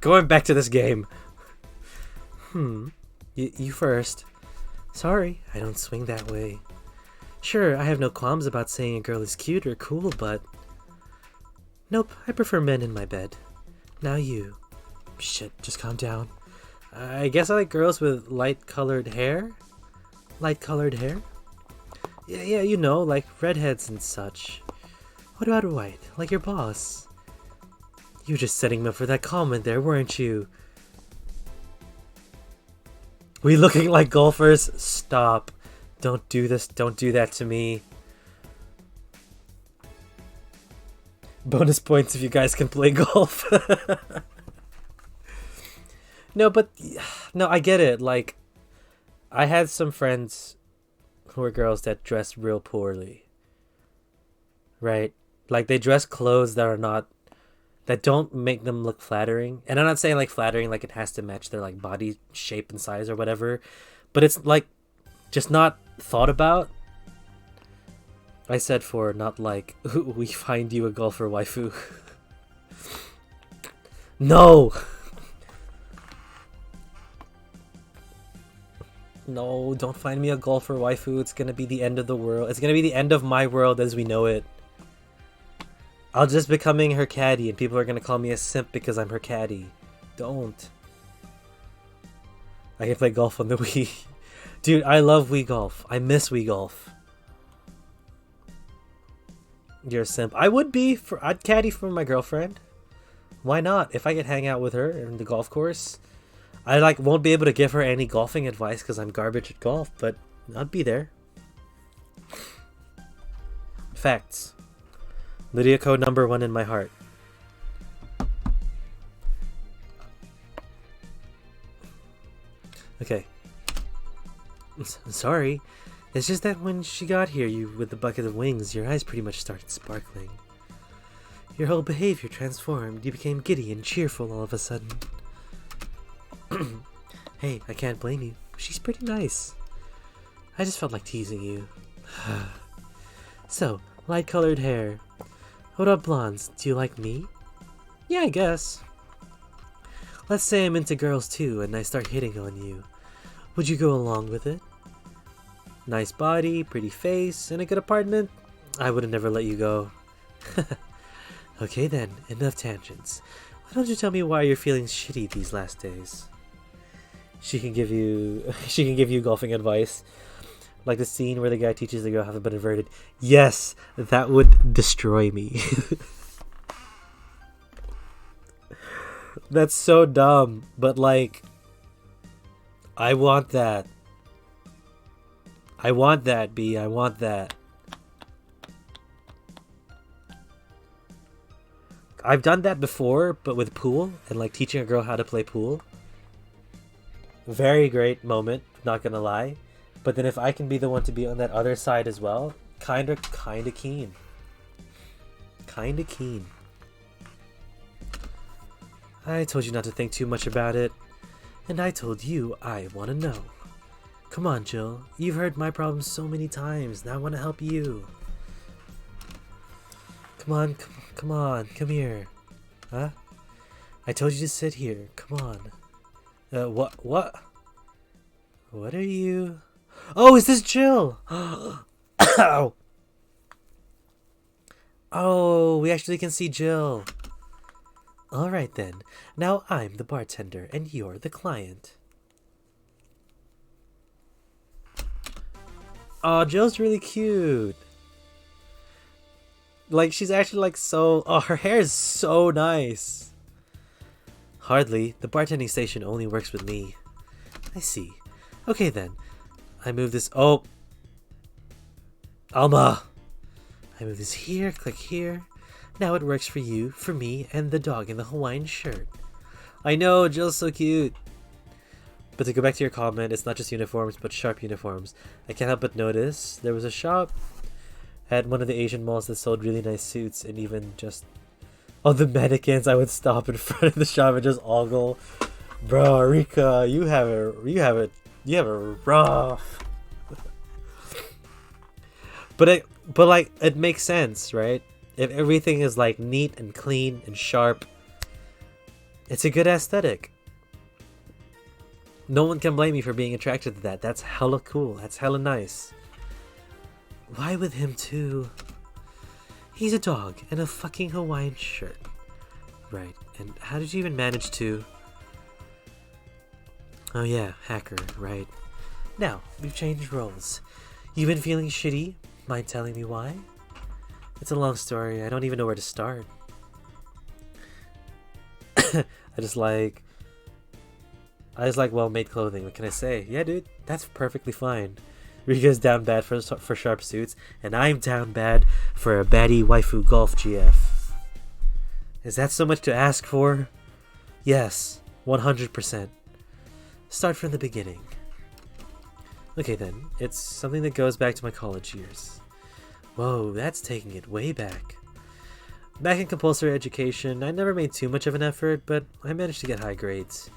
Going back to this game. You first. Sorry, I don't swing that way. Sure, I have no qualms about saying a girl is cute or cool, but... Nope, I prefer men in my bed. Now you. Shit, just calm down. I guess I like girls with light-colored hair? Light-colored hair? Yeah, you know, like redheads and such. What about white? Like your boss? You were just setting me up for that comment there, weren't you? We looking like golfers? Stop. Don't do this. Don't do that to me. Bonus points if you guys can play golf. No, I get it. Like, I had some friends who were girls that dressed real poorly. Right? Like, they dress clothes that don't make them look flattering. And I'm not saying like flattering like it has to match their like body shape and size or whatever, but it's like just not thought about. I said for, not like, we find you a golfer waifu. No! No, don't find me a golfer waifu. It's gonna be the end of the world. It's gonna be the end of my world as we know it. I'll just becoming her caddy and people are gonna call me a simp because I'm her caddy. Don't. I can play golf on the Wii. Dude, I love Wii Golf. I miss Wii Golf. You're a simp. I would be. I'd caddy for my girlfriend. Why not? If I could hang out with her in the golf course. I won't be able to give her any golfing advice because I'm garbage at golf, but I'd be there. Facts. Lydia code number 1 in my heart. Okay. Sorry. It's just that when she got here, you with the bucket of wings, your eyes pretty much started sparkling. Your whole behavior transformed. You became giddy and cheerful all of a sudden. Hey, I can't blame you. She's pretty nice. I just felt like teasing you. So, light-colored hair. What up, blondes? Do you like me? Yeah, I guess. Let's say I'm into girls too, and I start hitting on you. Would you go along with it? Nice body, pretty face, and a good apartment? I would have never let you go. Okay then, enough tangents. Why don't you tell me why you're feeling shitty these last days? She can give you golfing advice. Like the scene where the guy teaches the girl how to be inverted. Yes, that would destroy me. That's so dumb, but like, I want that. I want that, B. I want that. I've done that before, but with pool and like teaching a girl how to play pool. Very great moment, not gonna lie. But then if I can be the one to be on that other side as well, kinda keen. Kinda keen. I told you not to think too much about it. And I told you I want to know. Come on, Jill. You've heard my problems so many times. Now I want to help you. Come on, come here. Huh? I told you to sit here. Come on. What? What are you? Oh, is this Jill? Ow. Oh, we actually can see Jill. Alright then. Now I'm the bartender and you're the client. Oh, Jill's really cute. Like, she's actually like so... Oh, her hair is so nice. Hardly. The bartending station only works with me. I see. Okay then. I move this... Oh! Alma! I move this here, click here. Now it works for you, for me, and the dog in the Hawaiian shirt. I know, Jill's so cute. But to go back to your comment, it's not just uniforms, but sharp uniforms. I can't help but notice there was a shop at one of the Asian malls that sold really nice suits, and even just all the mannequins. I would stop in front of the shop and just ogle. Bro, Rika, you have a rough. But like it makes sense, right? If everything is like neat and clean and sharp, it's a good aesthetic. No one can blame me for being attracted to that. That's hella cool. That's hella nice. Why with him too? He's a dog and a fucking Hawaiian shirt. Right, and how did you even manage to... Oh yeah, hacker, right. Now, we've changed roles. You've been feeling shitty? Mind telling me why? It's a long story. I don't even know where to start. I just like well-made clothing. What can I say? Yeah, dude, that's perfectly fine. Rika's down bad for sharp suits, and I'm down bad for a baddie waifu golf GF. Is that so much to ask for? Yes, 100%. Start from the beginning. Okay then, it's something that goes back to my college years. Whoa, that's taking it way back. Back in compulsory education, I never made too much of an effort, but I managed to get high grades.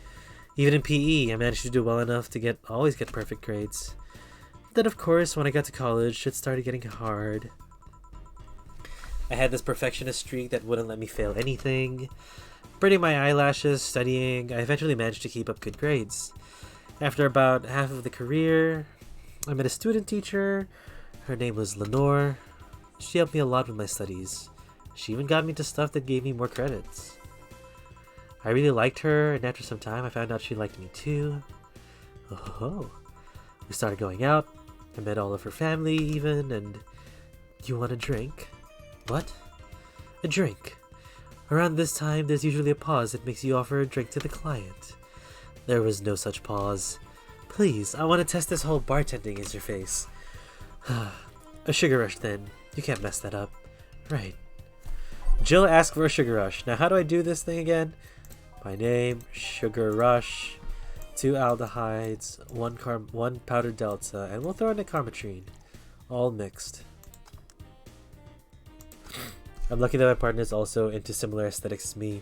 Even in PE, I managed to do well enough to always get perfect grades. Then of course, when I got to college, shit started getting hard. I had this perfectionist streak that wouldn't let me fail anything. Burning my eyelashes, studying, I eventually managed to keep up good grades. After about half of the career, I met a student teacher. Her name was Lenore. She helped me a lot with my studies. She even got me to stuff that gave me more credits. I really liked her, and after some time I found out she liked me too. Oh, we started going out. I met all of her family even, and... You want a drink? What? A drink. Around this time, there's usually a pause that makes you offer a drink to the client. There was no such pause. Please, I want to test this whole bartending interface. A sugar rush then. You can't mess that up. Right. Jill asked for a sugar rush. Now how do I do this thing again? My name, sugar rush, 2 aldehydes, 1 powdered delta, and we'll throw in a carbotrine. All mixed. I'm lucky that my partner is also into similar aesthetics as me.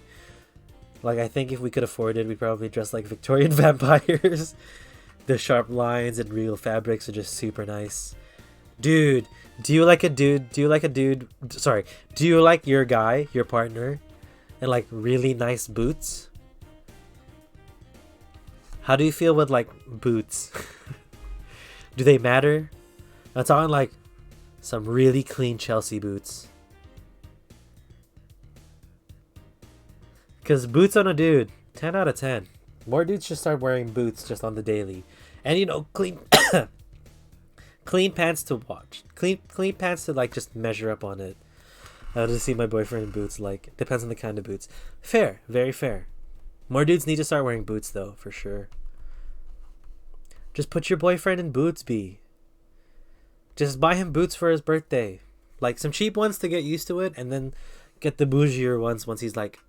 Like, I think if we could afford it, we'd probably dress like Victorian vampires. The sharp lines and real fabrics are just super nice. Dude, do you like your guy, your partner, and like really nice boots? How do you feel with like boots? Do they matter? I'm talking like some really clean Chelsea boots. Because boots on a dude, 10 out of 10. More dudes should start wearing boots just on the daily. And you know, clean clean pants to watch. Clean pants to like just measure up on it. I want to see my boyfriend in boots, like, depends on the kind of boots. Fair, very fair. More dudes need to start wearing boots though, for sure. Just put your boyfriend in boots, B. Just buy him boots for his birthday. Like some cheap ones to get used to it, and then get the bougier ones once he's like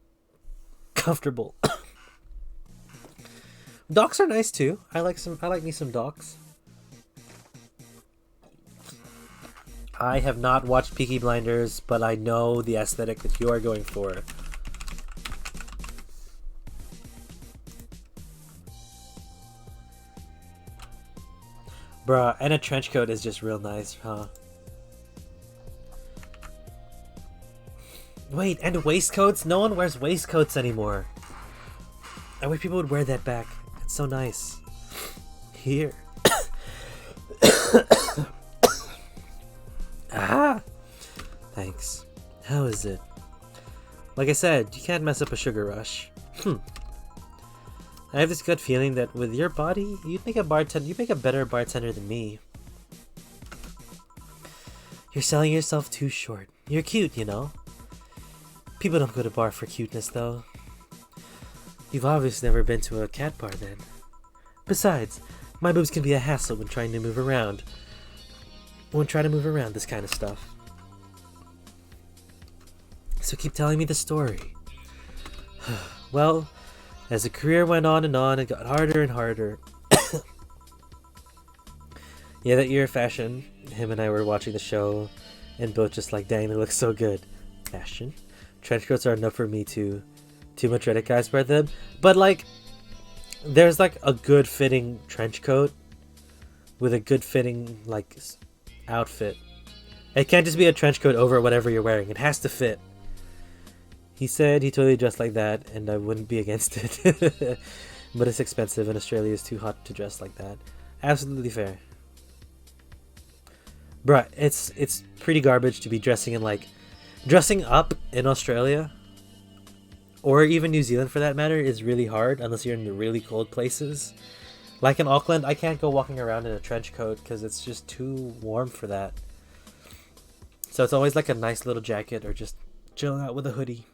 comfortable. Docs are nice too. I like me some docs. I have not watched Peaky Blinders, but I know the aesthetic that you are going for. Bruh, and a trench coat is just real nice, huh? Wait, and waistcoats? No one wears waistcoats anymore. I wish people would wear that back. It's so nice. Here. Ah! Thanks. How is it? Like I said, you can't mess up a sugar rush. I have this gut feeling that with your body, you'd make a better bartender than me. You're selling yourself too short. You're cute, you know? People don't go to bar for cuteness, though. You've obviously never been to a cat bar, then. Besides, my boobs can be a hassle when trying to move around. This kind of stuff. So keep telling me the story. Well, as the career went on, it got harder and harder. Yeah, that year of fashion, him and I were watching the show, and both just like, dang, they look so good. Fashion? Trench coats are enough for me too. Too much Reddit guys wear them. But like, there's like a good fitting trench coat with a good fitting like outfit. It can't just be a trench coat over whatever you're wearing. It has to fit. He said he totally dressed like that, and I wouldn't be against it. But it's expensive, and Australia is too hot to dress like that. Absolutely fair. Bruh, it's pretty garbage to be dressing up in Australia, or even New Zealand for that matter, is really hard unless you're in the really cold places. Like in Auckland, I can't go walking around in a trench coat because it's just too warm for that. So it's always like a nice little jacket or just chilling out with a hoodie.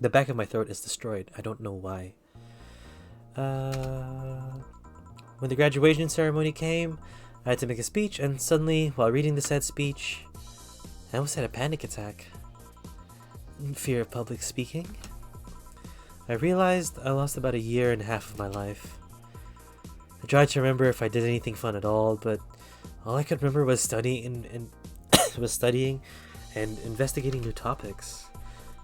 The back of my throat is destroyed. I don't know why. When the graduation ceremony came, I had to make a speech, and suddenly, while reading the said speech, I almost had a panic attack. In fear of public speaking. I realized I lost about 1.5 years of my life. I tried to remember if I did anything fun at all, but all I could remember was studying and investigating new topics.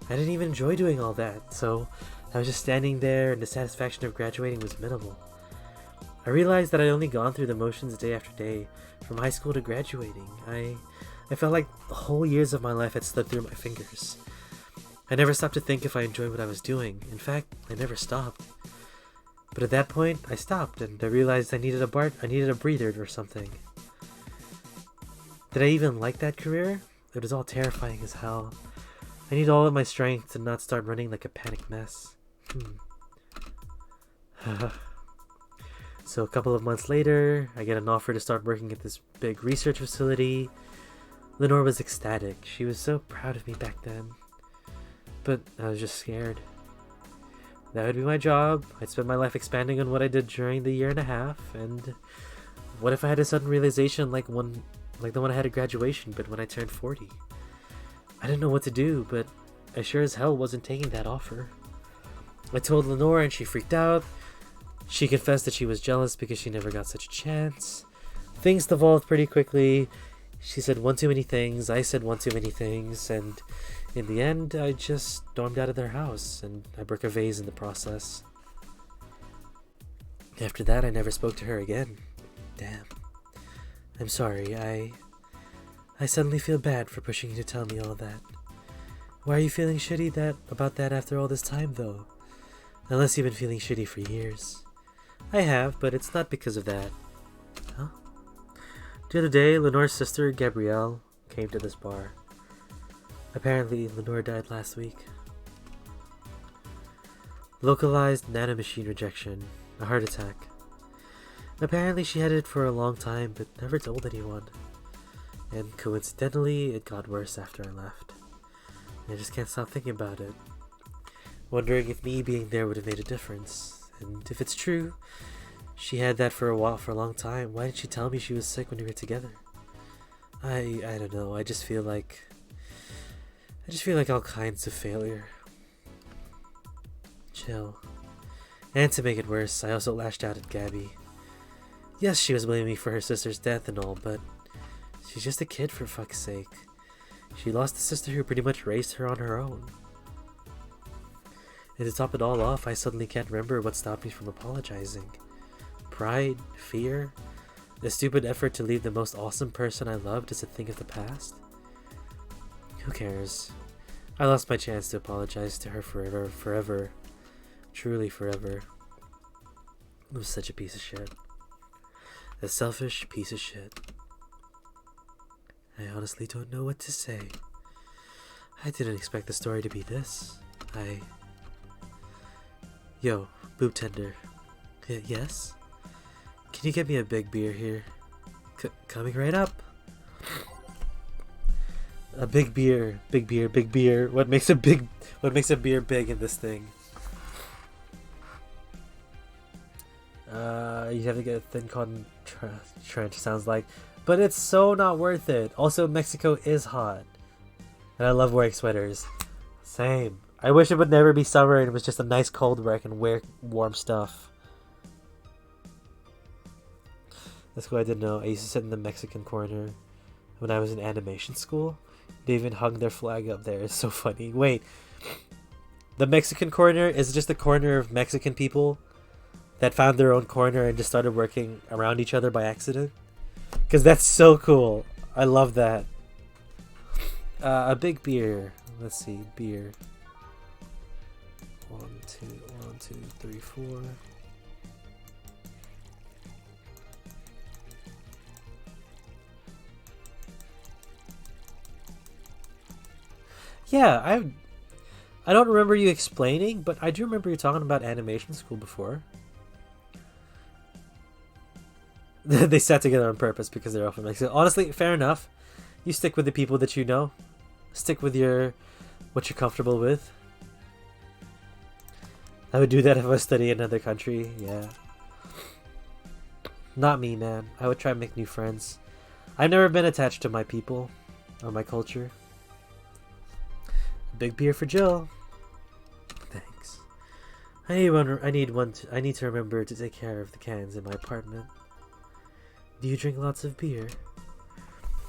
I didn't even enjoy doing all that, so I was just standing there and the satisfaction of graduating was minimal. I realized that I'd only gone through the motions day after day, from high school to graduating. I felt like the whole years of my life had slipped through my fingers. I never stopped to think if I enjoyed what I was doing. In fact, I never stopped. But at that point, I stopped, and I realized I needed a breather or something. Did I even like that career? It was all terrifying as hell. I need all of my strength to not start running like a panicked mess. So a couple of months later, I get an offer to start working at this big research facility. Lenore was ecstatic. She was so proud of me back then. But I was just scared. That would be my job. I'd spend my life expanding on what I did during the year and a half. And what if I had a sudden realization like the one I had at graduation, but when I turned 40? I didn't know what to do, but I sure as hell wasn't taking that offer. I told Lenore and she freaked out. She confessed that she was jealous because she never got such a chance. Things devolved pretty quickly. She said one too many things, I said one too many things, and in the end, I just stormed out of their house, and I broke a vase in the process. After that, I never spoke to her again. Damn. I'm sorry, I suddenly feel bad for pushing you to tell me all that. Why are you feeling shitty about that after all this time, though? Unless you've been feeling shitty for years. I have, but it's not because of that. Huh? The other day, Lenore's sister, Gabrielle, came to this bar. Apparently, Lenore died last week. Localized nanomachine rejection, a heart attack. Apparently she had it for a long time, but never told anyone. And coincidentally, it got worse after I left. I just can't stop thinking about it. Wondering if me being there would have made a difference. And if it's true, she had that for a long time. Why didn't she tell me she was sick when we were together? I don't know, I just feel like all kinds of failure. Chill. And to make it worse, I also lashed out at Gabby. Yes, she was blaming me for her sister's death and all, but she's just a kid for fuck's sake. She lost a sister who pretty much raised her on her own. And to top it all off, I suddenly can't remember what stopped me from apologizing. Pride? Fear? The stupid effort to leave the most awesome person I loved as a thing of the past? Who cares? I lost my chance to apologize to her forever. Truly forever. I was such a piece of shit. A selfish piece of shit. I honestly don't know what to say. I didn't expect the story to be this. Yo, boob tender. Yes? Can you get me a big beer here? Coming right up. A big beer. What makes a beer big in this thing? You have to get a thin cotton trench, sounds like. But it's so not worth it. Also, Mexico is hot. And I love wearing sweaters. Same. I wish it would never be summer and it was just a nice cold where I can wear warm stuff. That's what I didn't know. I used to sit in the Mexican corner when I was in animation school. They even hung their flag up there. It's so funny. Wait. The Mexican corner is just a corner of Mexican people that found their own corner and just started working around each other by accident? Because that's so cool. I love that. A big beer. Let's see. Beer. 1, 2, 3, 4. Yeah, I don't remember you explaining, but I do remember you talking about animation school before. They sat together on purpose because they're often Mexican. Honestly, fair enough. You stick with the people that you know. Stick with what you're comfortable with. I would do that if I was studying in another country, yeah. Not me, man. I would try and make new friends. I've never been attached to my people or my culture. Big beer for Jill. Thanks. I need to remember to take care of the cans in my apartment. Do you drink lots of beer?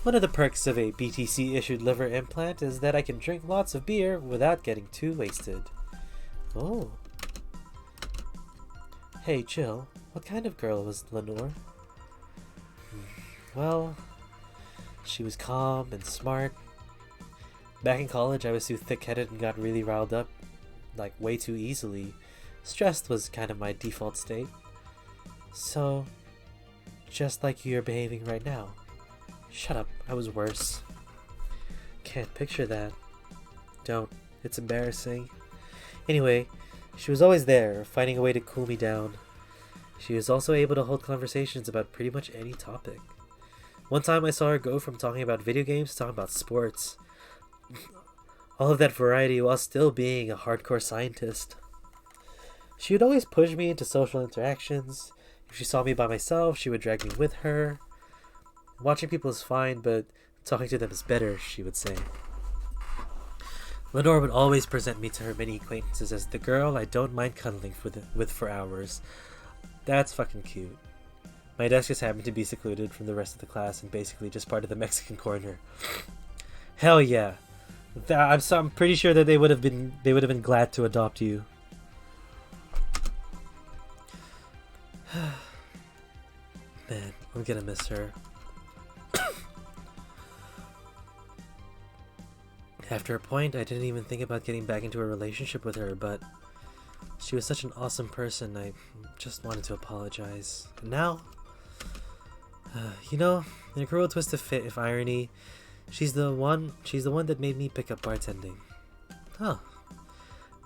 One of the perks of a BTC-issued liver implant is that I can drink lots of beer without getting too wasted. Oh. Hey, Jill, What kind of girl was Lenore? Well, she was calm and smart. Back in college, I was too thick-headed and got really riled up, like way too easily. Stressed was kind of my default state. So, just like you're behaving right now. Shut up, I was worse. Can't picture that. Don't. It's embarrassing. Anyway, she was always there, finding a way to cool me down. She was also able to hold conversations about pretty much any topic. One time I saw her go from talking about video games to talking about sports. All of that variety while still being a hardcore scientist. She would always push me into social interactions. If she saw me by myself, she would drag me with her. Watching people is fine, but talking to them is better, she would say. Lenore would always present me to her many acquaintances as the girl I don't mind cuddling with for hours. That's fucking cute. My desk just happened to be secluded from the rest of the class and basically just part of the Mexican corner. Hell yeah. I'm pretty sure that they would have been glad to adopt you. Man, I'm gonna miss her. After a point, I didn't even think about getting back into a relationship with her, but she was such an awesome person, I just wanted to apologize. And now, in a cruel twist of irony, she's the one that made me pick up bartending. Huh.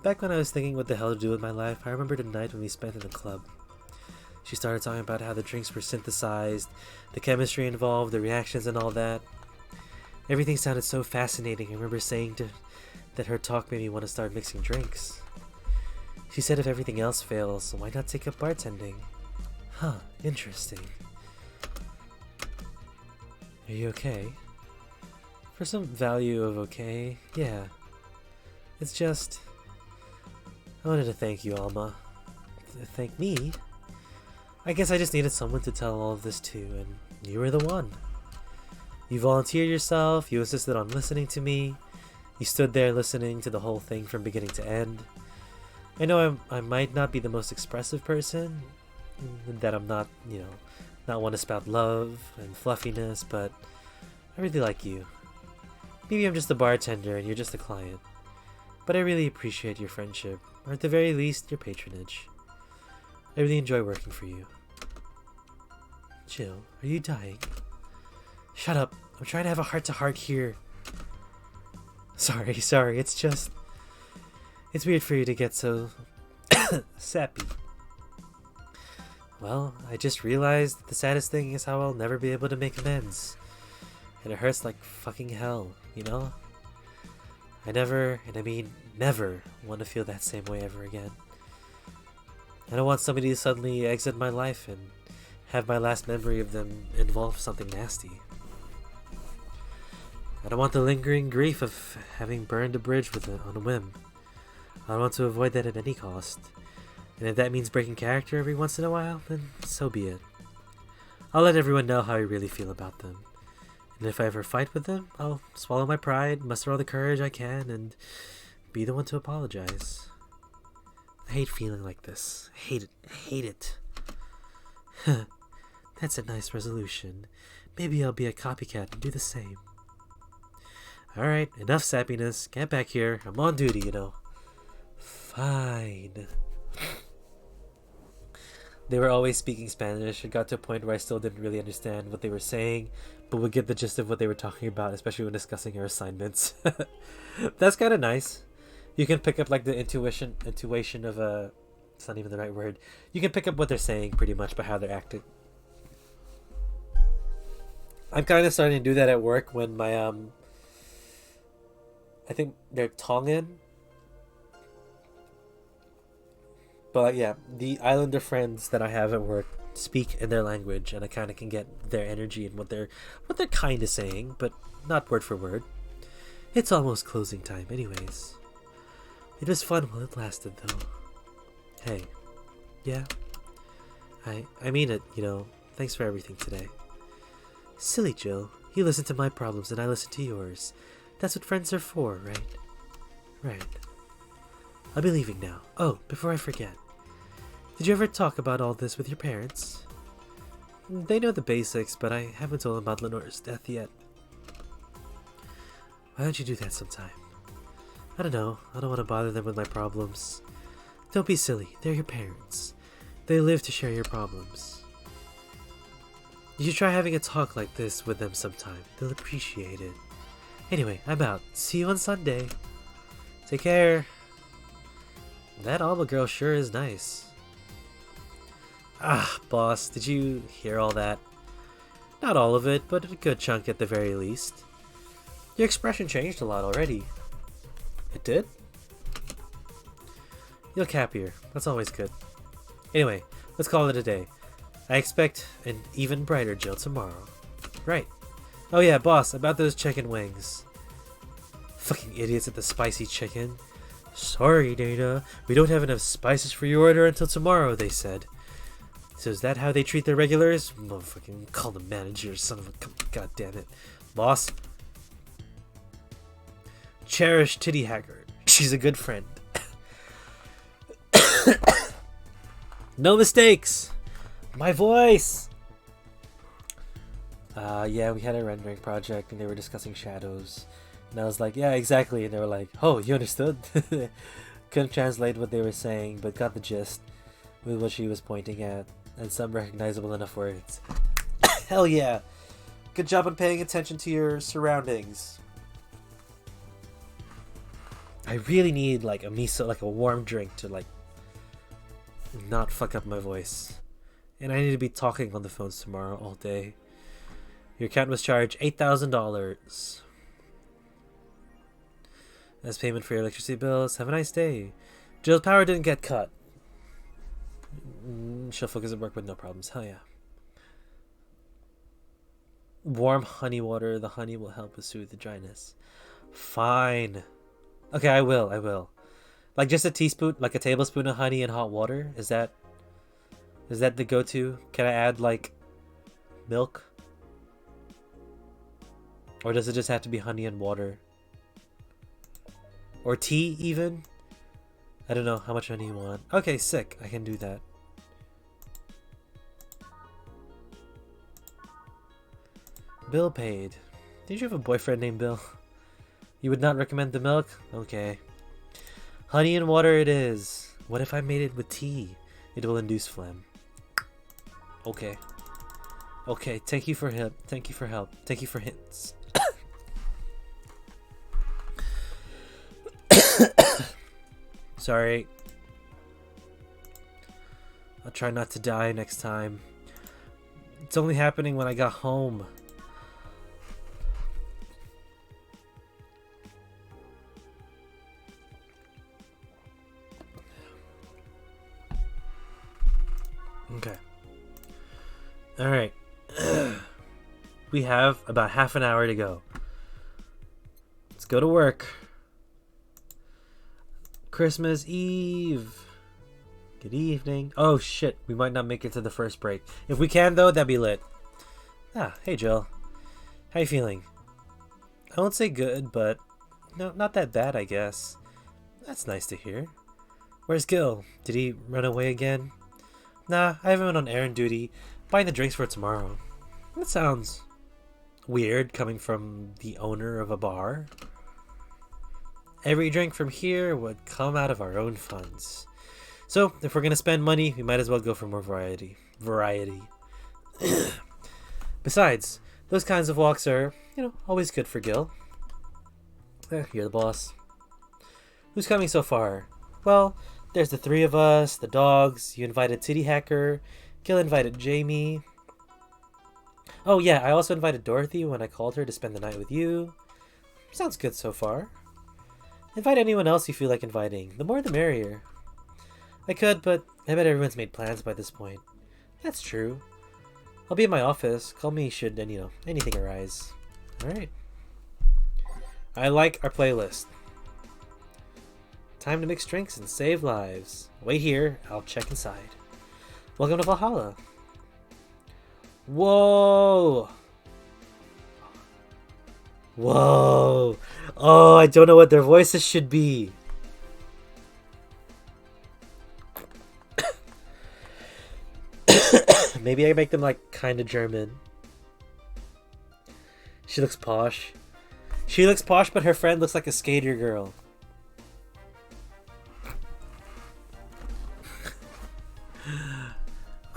Back when I was thinking what the hell to do with my life, I remembered a night when we spent in the club. She started talking about how the drinks were synthesized, the chemistry involved, the reactions and all that. Everything sounded so fascinating. I remember saying that her talk made me want to start mixing drinks. She said if everything else fails, so why not take up bartending? Huh, interesting. Are you okay? For some value of okay, yeah. It's just... I wanted to thank you, Alma. Thank me? I guess I just needed someone to tell all of this to, and you were the one. You volunteered yourself, you insisted on listening to me, you stood there listening to the whole thing from beginning to end. I know I might not be the most expressive person, that I'm not, not one to spout love and fluffiness, but I really like you. Maybe I'm just a bartender and you're just a client, but I really appreciate your friendship, or at the very least, your patronage. I really enjoy working for you. Jill, are you dying? Shut up. I'm trying to have a heart-to-heart here. Sorry. It's weird for you to get so sappy. Well, I just realized that the saddest thing is how I'll never be able to make amends. And it hurts like fucking hell, I never, and I mean never, want to feel that same way ever again. I don't want somebody to suddenly exit my life and have my last memory of them involve something nasty. I don't want the lingering grief of having burned a bridge on a whim. I want to avoid that at any cost. And if that means breaking character every once in a while, then so be it. I'll let everyone know how I really feel about them. And if I ever fight with them, I'll swallow my pride, muster all the courage I can, and be the one to apologize. I hate feeling like this. I hate it. I hate it. That's a nice resolution. Maybe I'll be a copycat and do the same. Alright, enough sappiness. Get back here. I'm on duty, Fine. They were always speaking Spanish. It got to a point where I still didn't really understand what they were saying, but would get the gist of what they were talking about, especially when discussing our assignments. That's kind of nice. You can pick up like the intuition of it's not even the right word. You can pick up what they're saying pretty much by how they're acting. I'm kind of starting to do that at work when my I think they're Tongan. But yeah, the islander friends that I have at work speak in their language, and I kind of can get their energy and what they're kind of saying, but not word for word. It's almost closing time anyways. It was fun while it lasted though. Hey. Yeah. I mean it, Thanks for everything today. Silly Jill. You listen to my problems and I listen to yours. That's what friends are for, right? Right. I'll be leaving now. Oh, before I forget. Did you ever talk about all this with your parents? They know the basics, but I haven't told them about Lenore's death yet. Why don't you do that sometime? I don't know. I don't want to bother them with my problems. Don't be silly. They're your parents. They live to share your problems. You should try having a talk like this with them sometime. They'll appreciate it. Anyway, I'm out. See you on Sunday. Take care. That Alma girl sure is nice. Ah, boss, did you hear all that? Not all of it, but a good chunk at the very least. Your expression changed a lot already. It did? You look happier. That's always good. Anyway, let's call it a day. I expect an even brighter Jill tomorrow. Right. Oh yeah, boss, about those chicken wings. Fucking idiots at the spicy chicken. Sorry, Dana. We don't have enough spices for your order until tomorrow, they said. So is that how they treat their regulars? Motherfucking call the manager, son of a... God damn it. Boss. Cherish Titty Hacker. She's a good friend. No mistakes. My voice. Yeah, we had a rendering project and they were discussing shadows. And I was like, yeah, exactly. And they were like, oh, you understood? Couldn't translate what they were saying, but got the gist with what she was pointing at. And some recognizable enough words. Hell yeah. Good job on paying attention to your surroundings. I really need like a miso, like a warm drink to like not fuck up my voice. And I need to be talking on the phones tomorrow all day. Your account was charged $8,000 as payment for your electricity bills. Have a nice day. Jill's power didn't get cut. She'll focus at work with no problems. Hell yeah. Warm honey water. The honey will help with soothe the dryness. Fine. Okay, I will. Like just a teaspoon, like a tablespoon of honey and hot water? Is that the go-to? Can I add like milk? Or does it just have to be honey and water? Or tea even? I don't know how much honey you want. Okay, sick. I can do that. Bill paid. Did you have a boyfriend named Bill? You would not recommend the milk? Okay. Honey and water it is. What if I made it with tea? It will induce phlegm. Okay. Okay, thank you for help. Thank you for help. Thank you for hints. Sorry. I'll try not to die next time. It's only happening when I got home. Okay. Alright. We have about half an hour to go. Let's go to work. Christmas Eve. Good evening. Oh shit, we might not make it to the first break. If we can though, that'd be lit. Ah, hey Jill. How you feeling? I won't say good, but no, not that bad, I guess. That's nice to hear. Where's Gil? Did he run away again? Nah, I have him on errand duty, buying the drinks for tomorrow. That sounds weird coming from the owner of a bar. Every drink from here would come out of our own funds. So, if we're gonna spend money, we might as well go for more variety. Besides, those kinds of walks are, always good for Gil. You're the boss. Who's coming so far? Well, there's the three of us, the dogs, you invited Titty Hacker, Gil invited Jamie. Oh yeah, I also invited Dorothy when I called her to spend the night with you. Sounds good so far. Invite anyone else you feel like inviting. The more the merrier. I could, but I bet everyone's made plans by this point. That's true. I'll be in my office. Call me should, anything arise. Alright. I like our playlist. Time to mix drinks and save lives. Wait here, I'll check inside. Welcome to Valhalla. Whoa! Whoa! Oh, I don't know what their voices should be. Maybe I make them like kind of German. She looks posh. She looks posh, but her friend looks like a skater girl.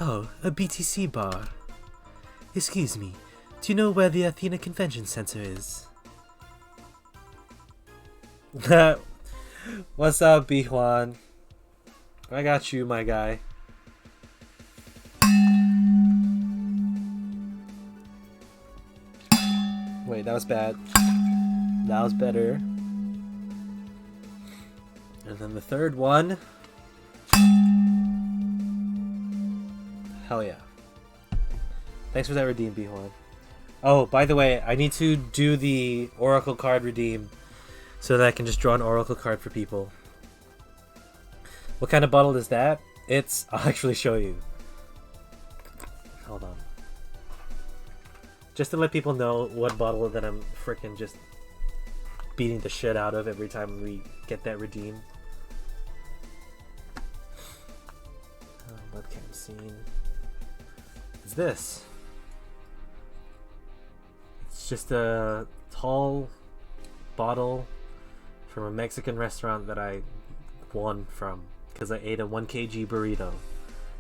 Oh, a BTC bar. Excuse me, do you know where the Athena Convention Center is? What's up, B-Juan? I got you, my guy. Wait, that was bad. That was better. And then the third one. Hell yeah. Thanks for that redeem, B1. Oh, by the way, I need to do the Oracle card redeem so that I can just draw an Oracle card for people. What kind of bottle is that? I'll actually show you. Hold on. Just to let people know what bottle that I'm freaking just beating the shit out of every time we get that redeem. Webcam scene. It's this. It's just a tall bottle from a Mexican restaurant that I won from because I ate a 1 kg burrito.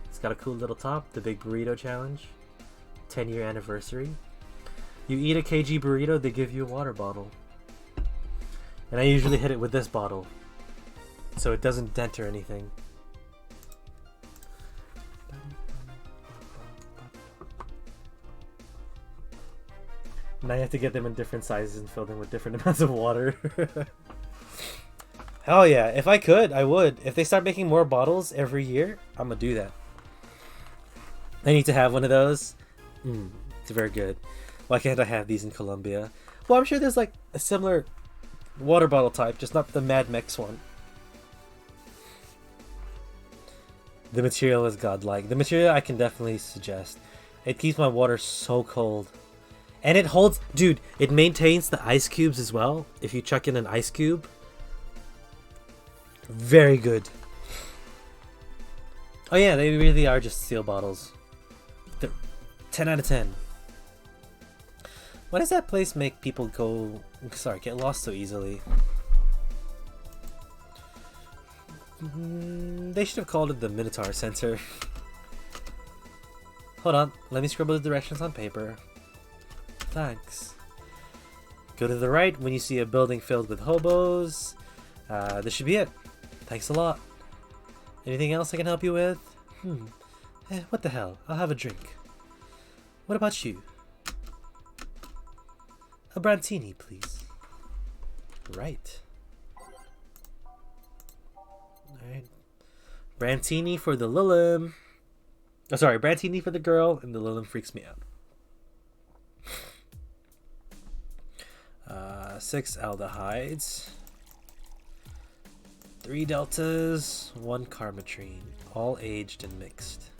It's got a cool little top, the Big Burrito Challenge, 10-year anniversary. You eat a kg burrito, they give you a water bottle. And I usually hit it with this bottle, so it doesn't dent or anything. Now you have to get them in different sizes and fill them with different amounts of water. Hell yeah, if I could, I would. If they start making more bottles every year, I'm gonna do that. I need to have one of those. It's very good. Why can't I have these in Colombia? Well, I'm sure there's like a similar water bottle type, just not the Mad Mex one. The material is godlike. The material I can definitely suggest. It keeps my water so cold. And it holds, dude, it maintains the ice cubes as well. If you chuck in an ice cube. Very good. Oh yeah, they really are just steel bottles. They're 10 out of 10. Why does that place make people get lost so easily? They should have called it the Minotaur Center. Hold on, let me scribble the directions on paper. Thanks. Go to the right when you see a building filled with hobos. This should be it. Thanks a lot. Anything else I can help you with? What the hell? I'll have a drink. What about you? A Brantini, please. Right. Alright. Brantini for the Lilim. Oh, sorry, Brantini for the girl, and the Lilim freaks me out. 6 aldehydes, 3 deltas, 1 carmetrine, all aged and mixed.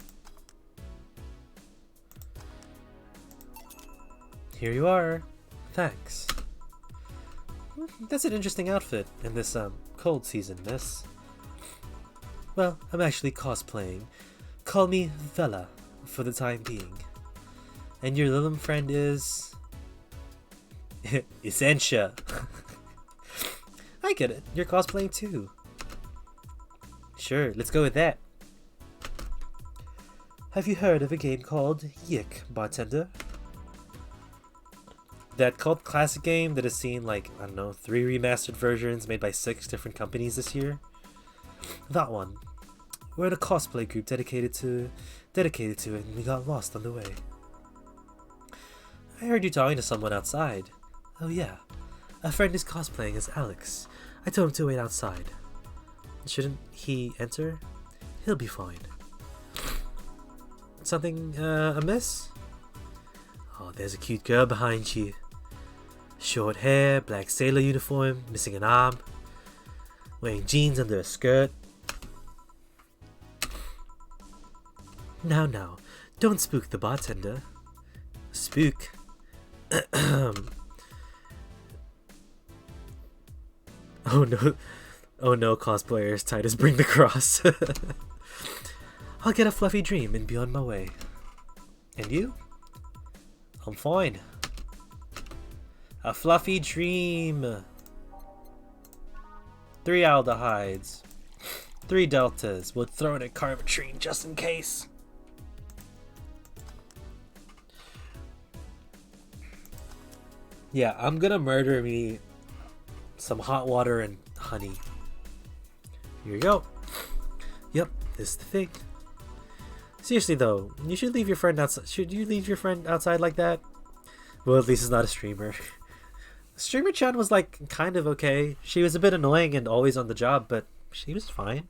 Here you are. Thanks. That's an interesting outfit in this cold season, miss. Well, I'm actually cosplaying. Call me Vela for the time being. And your Lilim friend is Essentia. I get it. You're cosplaying too. Sure, let's go with that. Have you heard of a game called Yick, bartender? That cult classic game that has seen like, I don't know, 3 remastered versions made by 6 different companies this year? That one. We're in a cosplay group dedicated to it, and we got lost on the way. I heard you talking to someone outside. Oh yeah, a friend is cosplaying as Alex. I told him to wait outside. Shouldn't he enter? He'll be fine. Something amiss? Oh, there's a cute girl behind you. Short hair, black sailor uniform, missing an arm. Wearing jeans under a skirt. Now, don't spook the bartender. Spook? Oh no, cosplayers, Titus, bring the cross. I'll get a fluffy dream and be on my way. And you? I'm fine. A fluffy dream. 3 aldehydes. 3 deltas. We'll throw in a carbotrene just in case. Yeah, I'm gonna murder me some hot water and honey. Here you go. Yep, this is the thing. Seriously though, you should leave your friend outside. Should you leave your friend outside like that? Well, at least it's not a streamer. Streamer-chan was like kind of okay. She was a bit annoying and always on the job, but she was fine.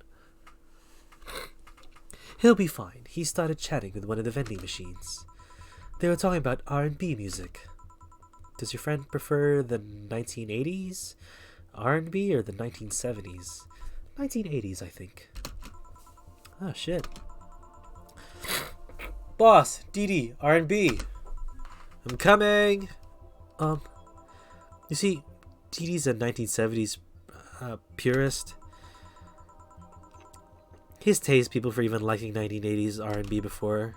He'll be fine. He started chatting with one of the vending machines. They were talking about R&B music. Does your friend prefer the 1980s R&B or the 1970s? 1980s, I think. Oh shit. Boss, DD, R&B. I'm coming. You see, DD's a 1970s purist. He's tased people for even liking 1980s R&B before.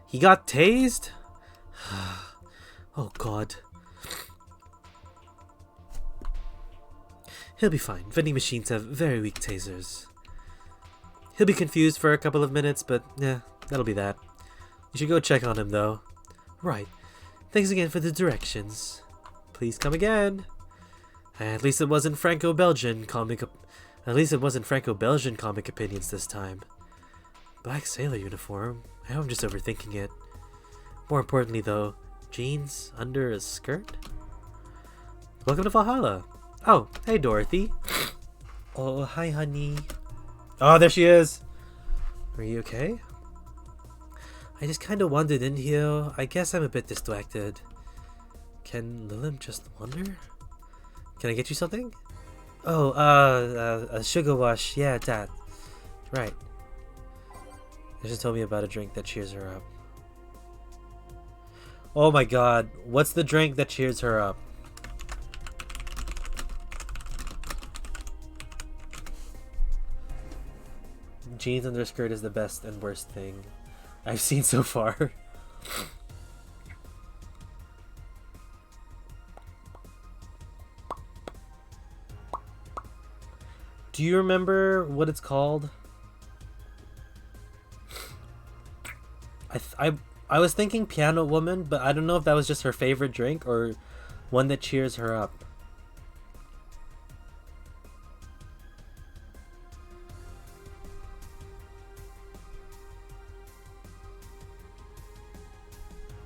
He got tased? Oh god. He'll be fine. Vending machines have very weak tasers. He'll be confused for a couple of minutes, but yeah, that'll be that. You should go check on him though. Right. Thanks again for the directions. Please come again. At least it wasn't Franco-Belgian comic opinions this time. Black sailor uniform. I hope I'm just overthinking it. More importantly though, jeans under a skirt? Welcome to Valhalla. Oh, hey Dorothy. Oh, hi honey. Oh, there she is. Are you okay? I just kind of wandered in here. I guess I'm a bit distracted. Can Lilim just wander? Can I get you something? Oh, a sugar wash. Yeah, that. Right. They just told me about a drink that cheers her up. Oh my god. What's the drink that cheers her up? Jeans under skirt is the best and worst thing I've seen so far. Do you remember what it's called? I was thinking Piano Woman, but I don't know if that was just her favorite drink or one that cheers her up.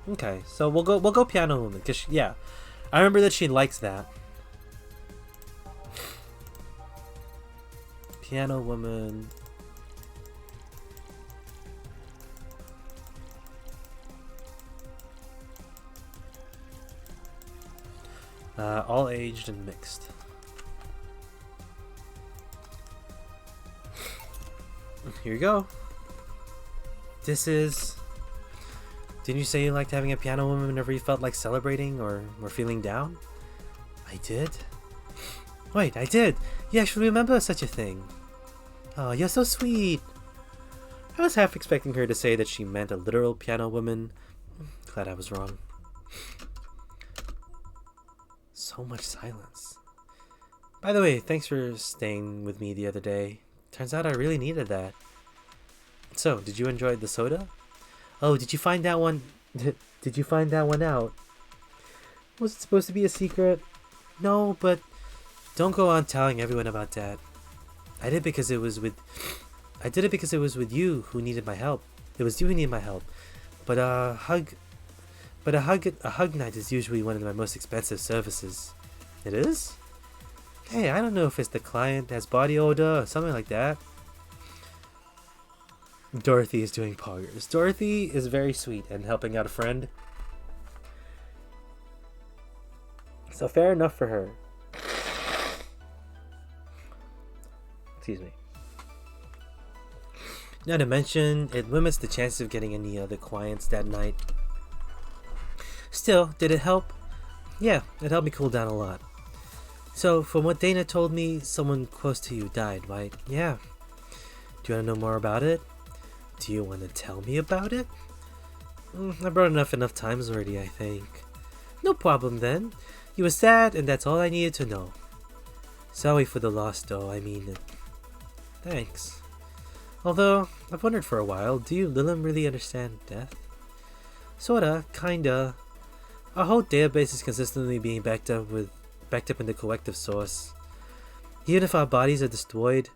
Okay, so we'll go Piano Woman, cause yeah, I remember that she likes that. Piano Woman. All aged and mixed. Here you go. This is... Didn't you say you liked having a Piano Woman whenever you felt like celebrating or were feeling down? I did? Wait, I did! You actually remember such a thing. Oh, you're so sweet! I was half expecting her to say that she meant a literal Piano Woman. Glad I was wrong. So much silence. By the way, thanks for staying with me the other day. Turns out I really needed that. So, did you enjoy the soda? Oh, did you find that one? Did you find that one out? Was it supposed to be a secret? No, but don't go on telling everyone about that. I did it because it was with you who needed my help. It was you who needed my help. But a hug night is usually one of my most expensive services. It is? Hey, I don't know if it's the client has body odor or something like that. Dorothy is doing poggers. Dorothy is very sweet and helping out a friend. So fair enough for her. Excuse me. Not to mention, it limits the chances of getting any other clients that night. Still, did it help? Yeah, it helped me cool down a lot. So, from what Dana told me, someone close to you died, right? Yeah. Do you want to know more about it? Do you want to tell me about it? I brought enough times already, I think. No problem then. You were sad, and that's all I needed to know. Sorry for the loss, though. I mean, thanks. Although, I've wondered for a while, do you, Lilim, really understand death? Sorta, kinda. Our whole database is consistently being backed up in the collective source. Even if our bodies are destroyed,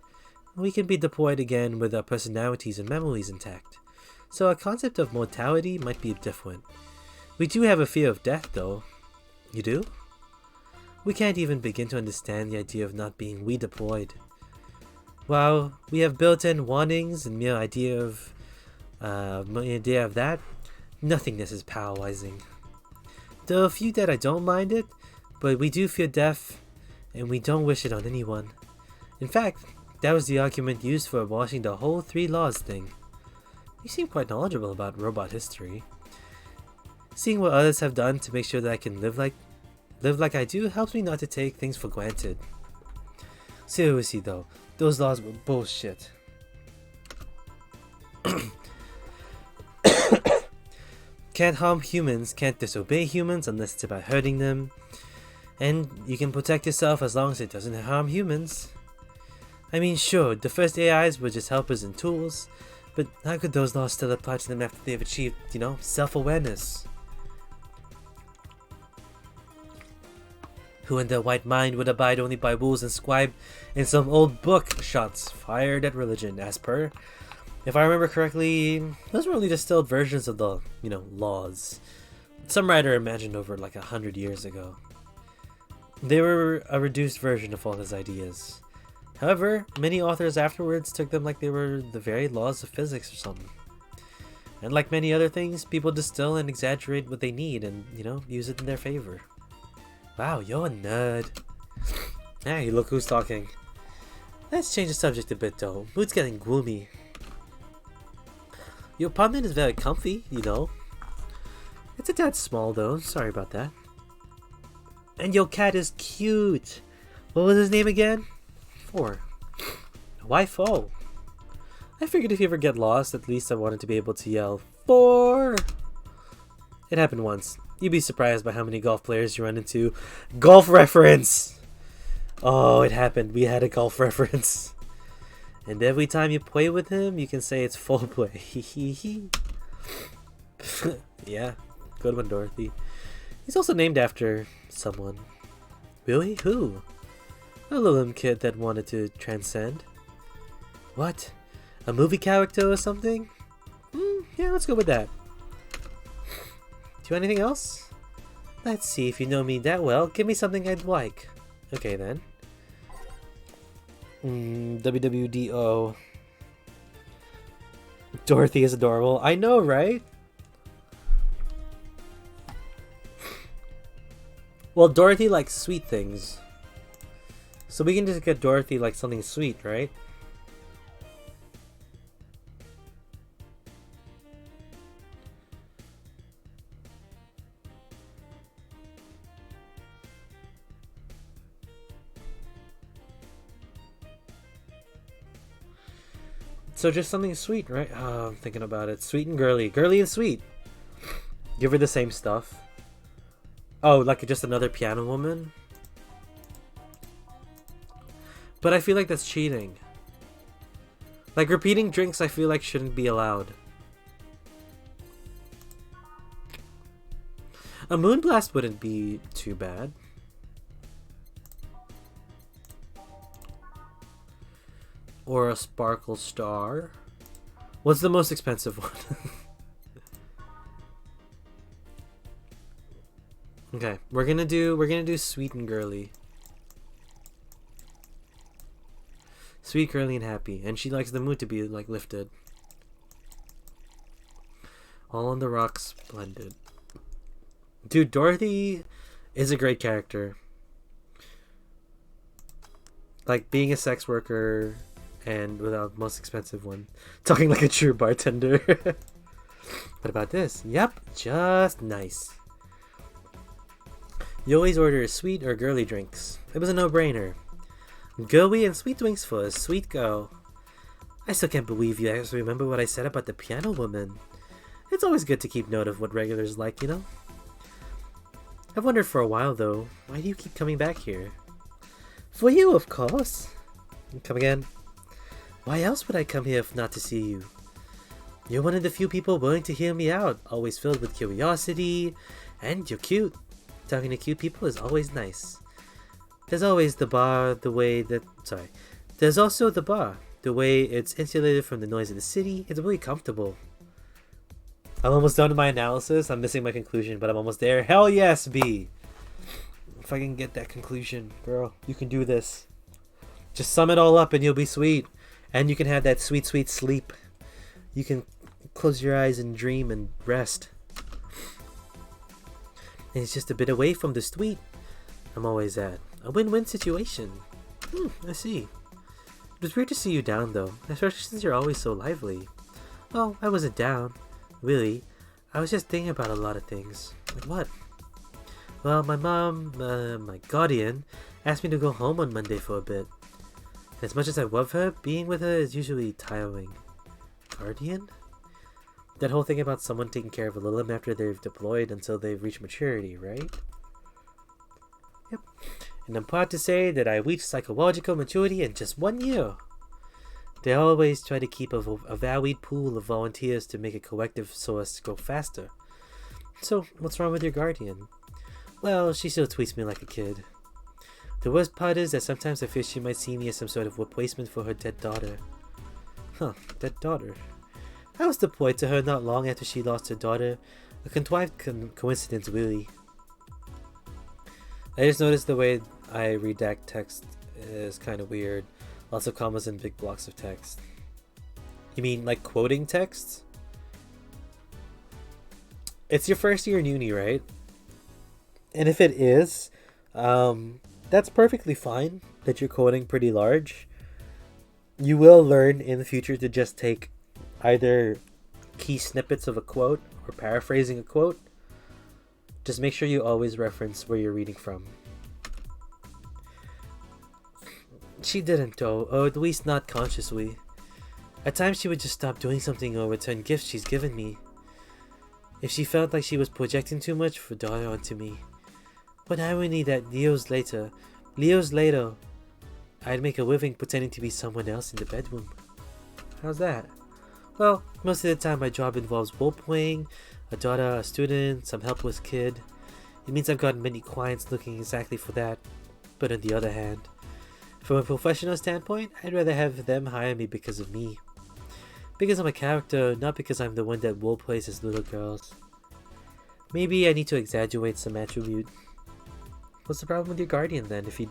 we can be deployed again with our personalities and memories intact. So our concept of mortality might be different. We do have a fear of death, though. You do? We can't even begin to understand the idea of not being redeployed. While we have built-in warnings and mere idea of that, nothingness is paralyzing. There are a few that I don't mind it, but we do fear death, and we don't wish it on anyone. In fact, that was the argument used for abolishing the whole 3 laws thing. You seem quite knowledgeable about robot history. Seeing what others have done to make sure that I can live like I do helps me not to take things for granted. Seriously though, those laws were bullshit. Can't harm humans, can't disobey humans unless it's about hurting them. And you can protect yourself as long as it doesn't harm humans. I mean, sure, the first AIs were just helpers and tools, but how could those laws still apply to them after they've achieved, self-awareness? Who in their right mind would abide only by rules inscribed in some old book? Shots fired at religion, as per. If I remember correctly, those were only distilled versions of the, laws. Some writer imagined over like 100 years ago. They were a reduced version of all his ideas. However, many authors afterwards took them like they were the very laws of physics or something. And like many other things, people distill and exaggerate what they need and, use it in their favor. Wow, you're a nerd. Hey, look who's talking. Let's change the subject a bit though. Mood's getting gloomy. Your apartment is very comfy, It's a tad small though, sorry about that. And your cat is cute. What was his name again? 4. Why 4? I figured if you ever get lost, at least I wanted to be able to yell 4. It happened once. You'd be surprised by how many golf players you run into. Golf reference! Oh, it happened. We had a golf reference. And every time you play with him, you can say it's full play. Yeah, good one, Dorothy. He's also named after someone. Really? Who? A little kid that wanted to transcend. What? A movie character or something? Yeah, let's go with that. Do you want anything else? Let's see, if you know me that well, give me something I'd like. Okay then. WWDO. Dorothy is adorable. I know, right? Well, Dorothy likes sweet things. So we can just get Dorothy like something sweet, right? So just something sweet, right? Oh, I'm thinking about it. Sweet and girly. Girly and sweet. Give her the same stuff. Oh, like just another piano woman? But I feel like that's cheating. Like repeating drinks I feel like shouldn't be allowed. A moonblast wouldn't be too bad. Or a sparkle star. What's the most expensive one? Okay, we're gonna do sweet and girly. Sweet, girly, and happy. And she likes the mood to be like lifted. All on the rocks, splendid. Dude, Dorothy is a great character. Like being a sex worker and without most expensive one. Talking like a true bartender. What about this? Yep, just nice. You always order sweet or girly drinks. It was a no-brainer. Girly and sweet drinks for a sweet girl. I still can't believe you actually remember what I said about the piano woman. It's always good to keep note of what regulars like, you know? I've wondered for a while, though, why do you keep coming back here? For you, of course. Come again? Why else would I come here if not to see you? You're one of the few people willing to hear me out, always filled with curiosity, and you're cute. Talking to cute people is always nice. There's always the bar, There's also the bar. The way it's insulated from the noise of the city, it's really comfortable. I'm almost done with my analysis. I'm missing my conclusion, but I'm almost there. Hell yes, B! If I can get that conclusion, girl, you can do this. Just sum it all up and you'll be sweet. And you can have that sweet, sweet sleep. You can close your eyes and dream and rest. And it's just a bit away from the street I'm always at. A win-win situation. I see. It was weird to see you down though, especially since you're always so lively. Well, I wasn't down. Really. I was just thinking about a lot of things. Like what? Well, my mom, my guardian, asked me to go home on Monday for a bit. And as much as I love her, being with her is usually tiring. Guardian? That whole thing about someone taking care of a little after they've deployed until they've reached maturity, right? Yep. And I'm proud to say that I reached psychological maturity in just 1 year. They always try to keep a varied pool of volunteers to make a collective source go faster. So, what's wrong with your guardian? Well, she still treats me like a kid. The worst part is that sometimes I fear she might see me as some sort of replacement for her dead daughter. Huh, dead daughter. I was deployed to her not long after she lost her daughter. A contrived coincidence, really. I just noticed the way I redact text is kind of weird. Lots of commas and big blocks of text. You mean like quoting text? It's your first year in uni, right? And if it is, that's perfectly fine that you're quoting pretty large. You will learn in the future to just take either key snippets of a quote or paraphrasing a quote. Just make sure you always reference where you're reading from. She didn't though, or at least not consciously. At times she would just stop doing something or return gifts she's given me. If she felt like she was projecting too much for daughter onto me. What irony that years later, I'd make a living pretending to be someone else in the bedroom. How's that? Well, most of the time my job involves role-playing, a daughter, a student, some helpless kid. It means I've gotten many clients looking exactly for that. But on the other hand, from a professional standpoint, I'd rather have them hire me because of me. Because I'm a character, not because I'm the one that role-plays as little girls. Maybe I need to exaggerate some attribute. What's the problem with your guardian then, if you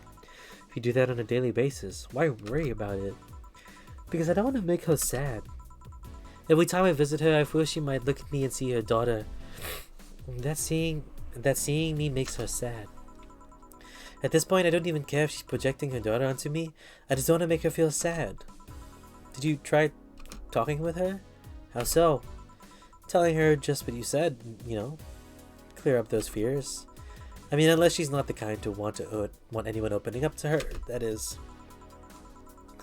do that on a daily basis? Why worry about it? Because I don't want to make her sad. Every time I visit her, I feel she might look at me and see her daughter. That seeing me makes her sad. At this point, I don't even care if she's projecting her daughter onto me. I just don't want to make her feel sad. Did you try talking with her? How so? Telling her just what you said, clear up those fears. I mean, unless she's not the kind to want anyone opening up to her, that is.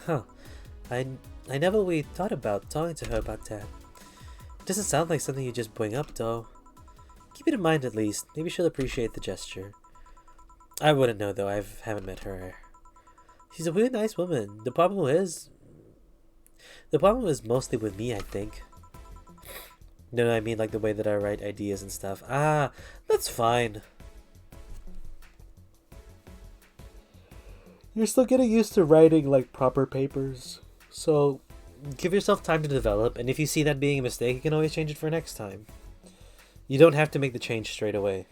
Huh. I never really thought about talking to her about that. It doesn't sound like something you just bring up, though. Keep it in mind at least. Maybe she'll appreciate the gesture. I wouldn't know, though. I haven't met her. She's a really nice woman. The problem is mostly with me, I think. No, I mean like the way that I write ideas and stuff. Ah, that's fine. You're still getting used to writing like proper papers. So give yourself time to develop, and if you see that being a mistake, you can always change it for next time. You don't have to make the change straight away.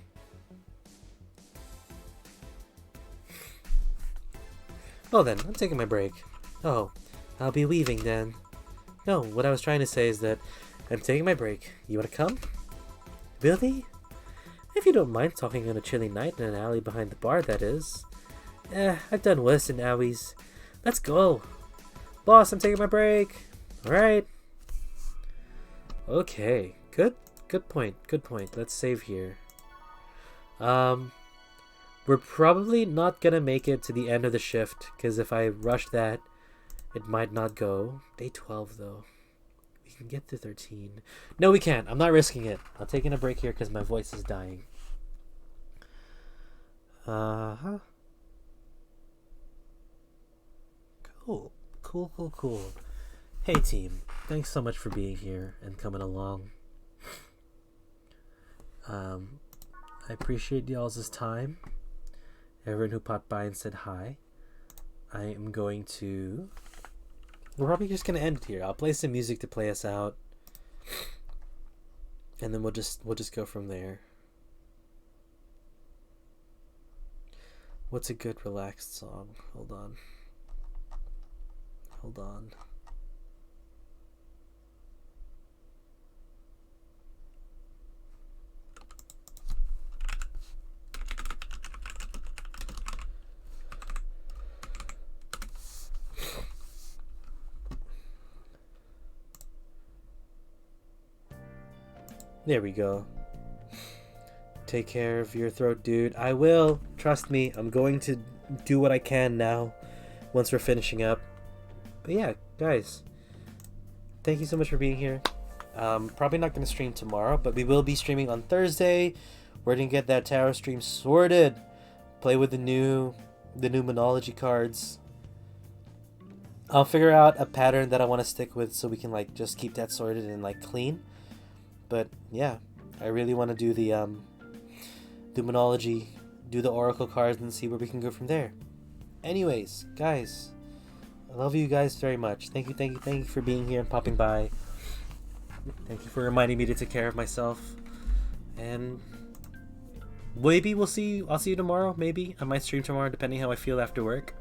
Well then, I'm taking my break. Oh, I'll be leaving then. No, what I was trying to say is that I'm taking my break. You wanna come? Really? If you don't mind talking on a chilly night in an alley behind the bar, that is. I've done worse in alleys. Let's go. Boss, I'm taking my break. Alright. Okay, good point. Let's save here. We're probably not gonna make it to the end of the shift, because if I rush that, it might not go. Day 12, though. We can get to 13. No, we can't. I'm not risking it. I'm taking a break here because my voice is dying. Uh-huh. Cool. Hey, team. Thanks so much for being here and coming along. I appreciate y'all's time. Everyone who popped by and said hi. I am going to... We're probably just going to end it here. I'll play some music to play us out. And then we'll just go from there. What's a good relaxed song? Hold on. There we go. Take care of your throat, dude. I will. Trust me. I'm going to do what I can now once we're finishing up. But yeah, guys. Thank you so much for being here. Probably not going to stream tomorrow, but we will be streaming on Thursday. We're going to get that tarot stream sorted. Play with the new Monology cards. I'll figure out a pattern that I want to stick with so we can like just keep that sorted and like clean. But yeah, I really want to do the Monology, do the Oracle cards, and see where we can go from there. Anyways, guys, I love you guys very much. Thank you for being here and popping by. Thank you for reminding me to take care of myself. And maybe I'll see you tomorrow. Maybe I might stream tomorrow, depending how I feel after work.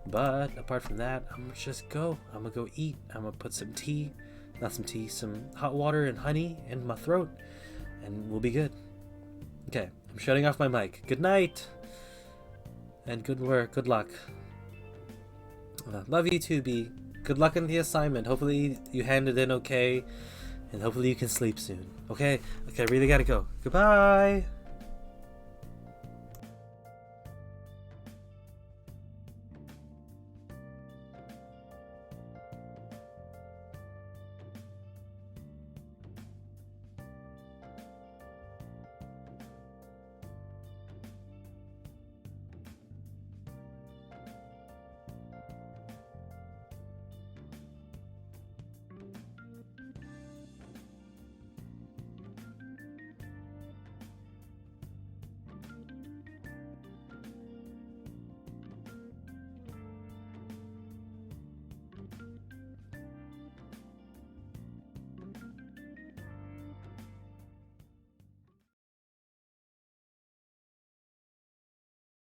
But apart from that, I'm gonna just go. I'm gonna go eat. I'm gonna put some hot water and honey in my throat, and we'll be good. Okay, I'm shutting off my mic. Good night, and good work. Good luck. Love you too, B. Good luck in the assignment. Hopefully you handed in okay, and hopefully you can sleep soon. Okay, I really gotta go. Goodbye.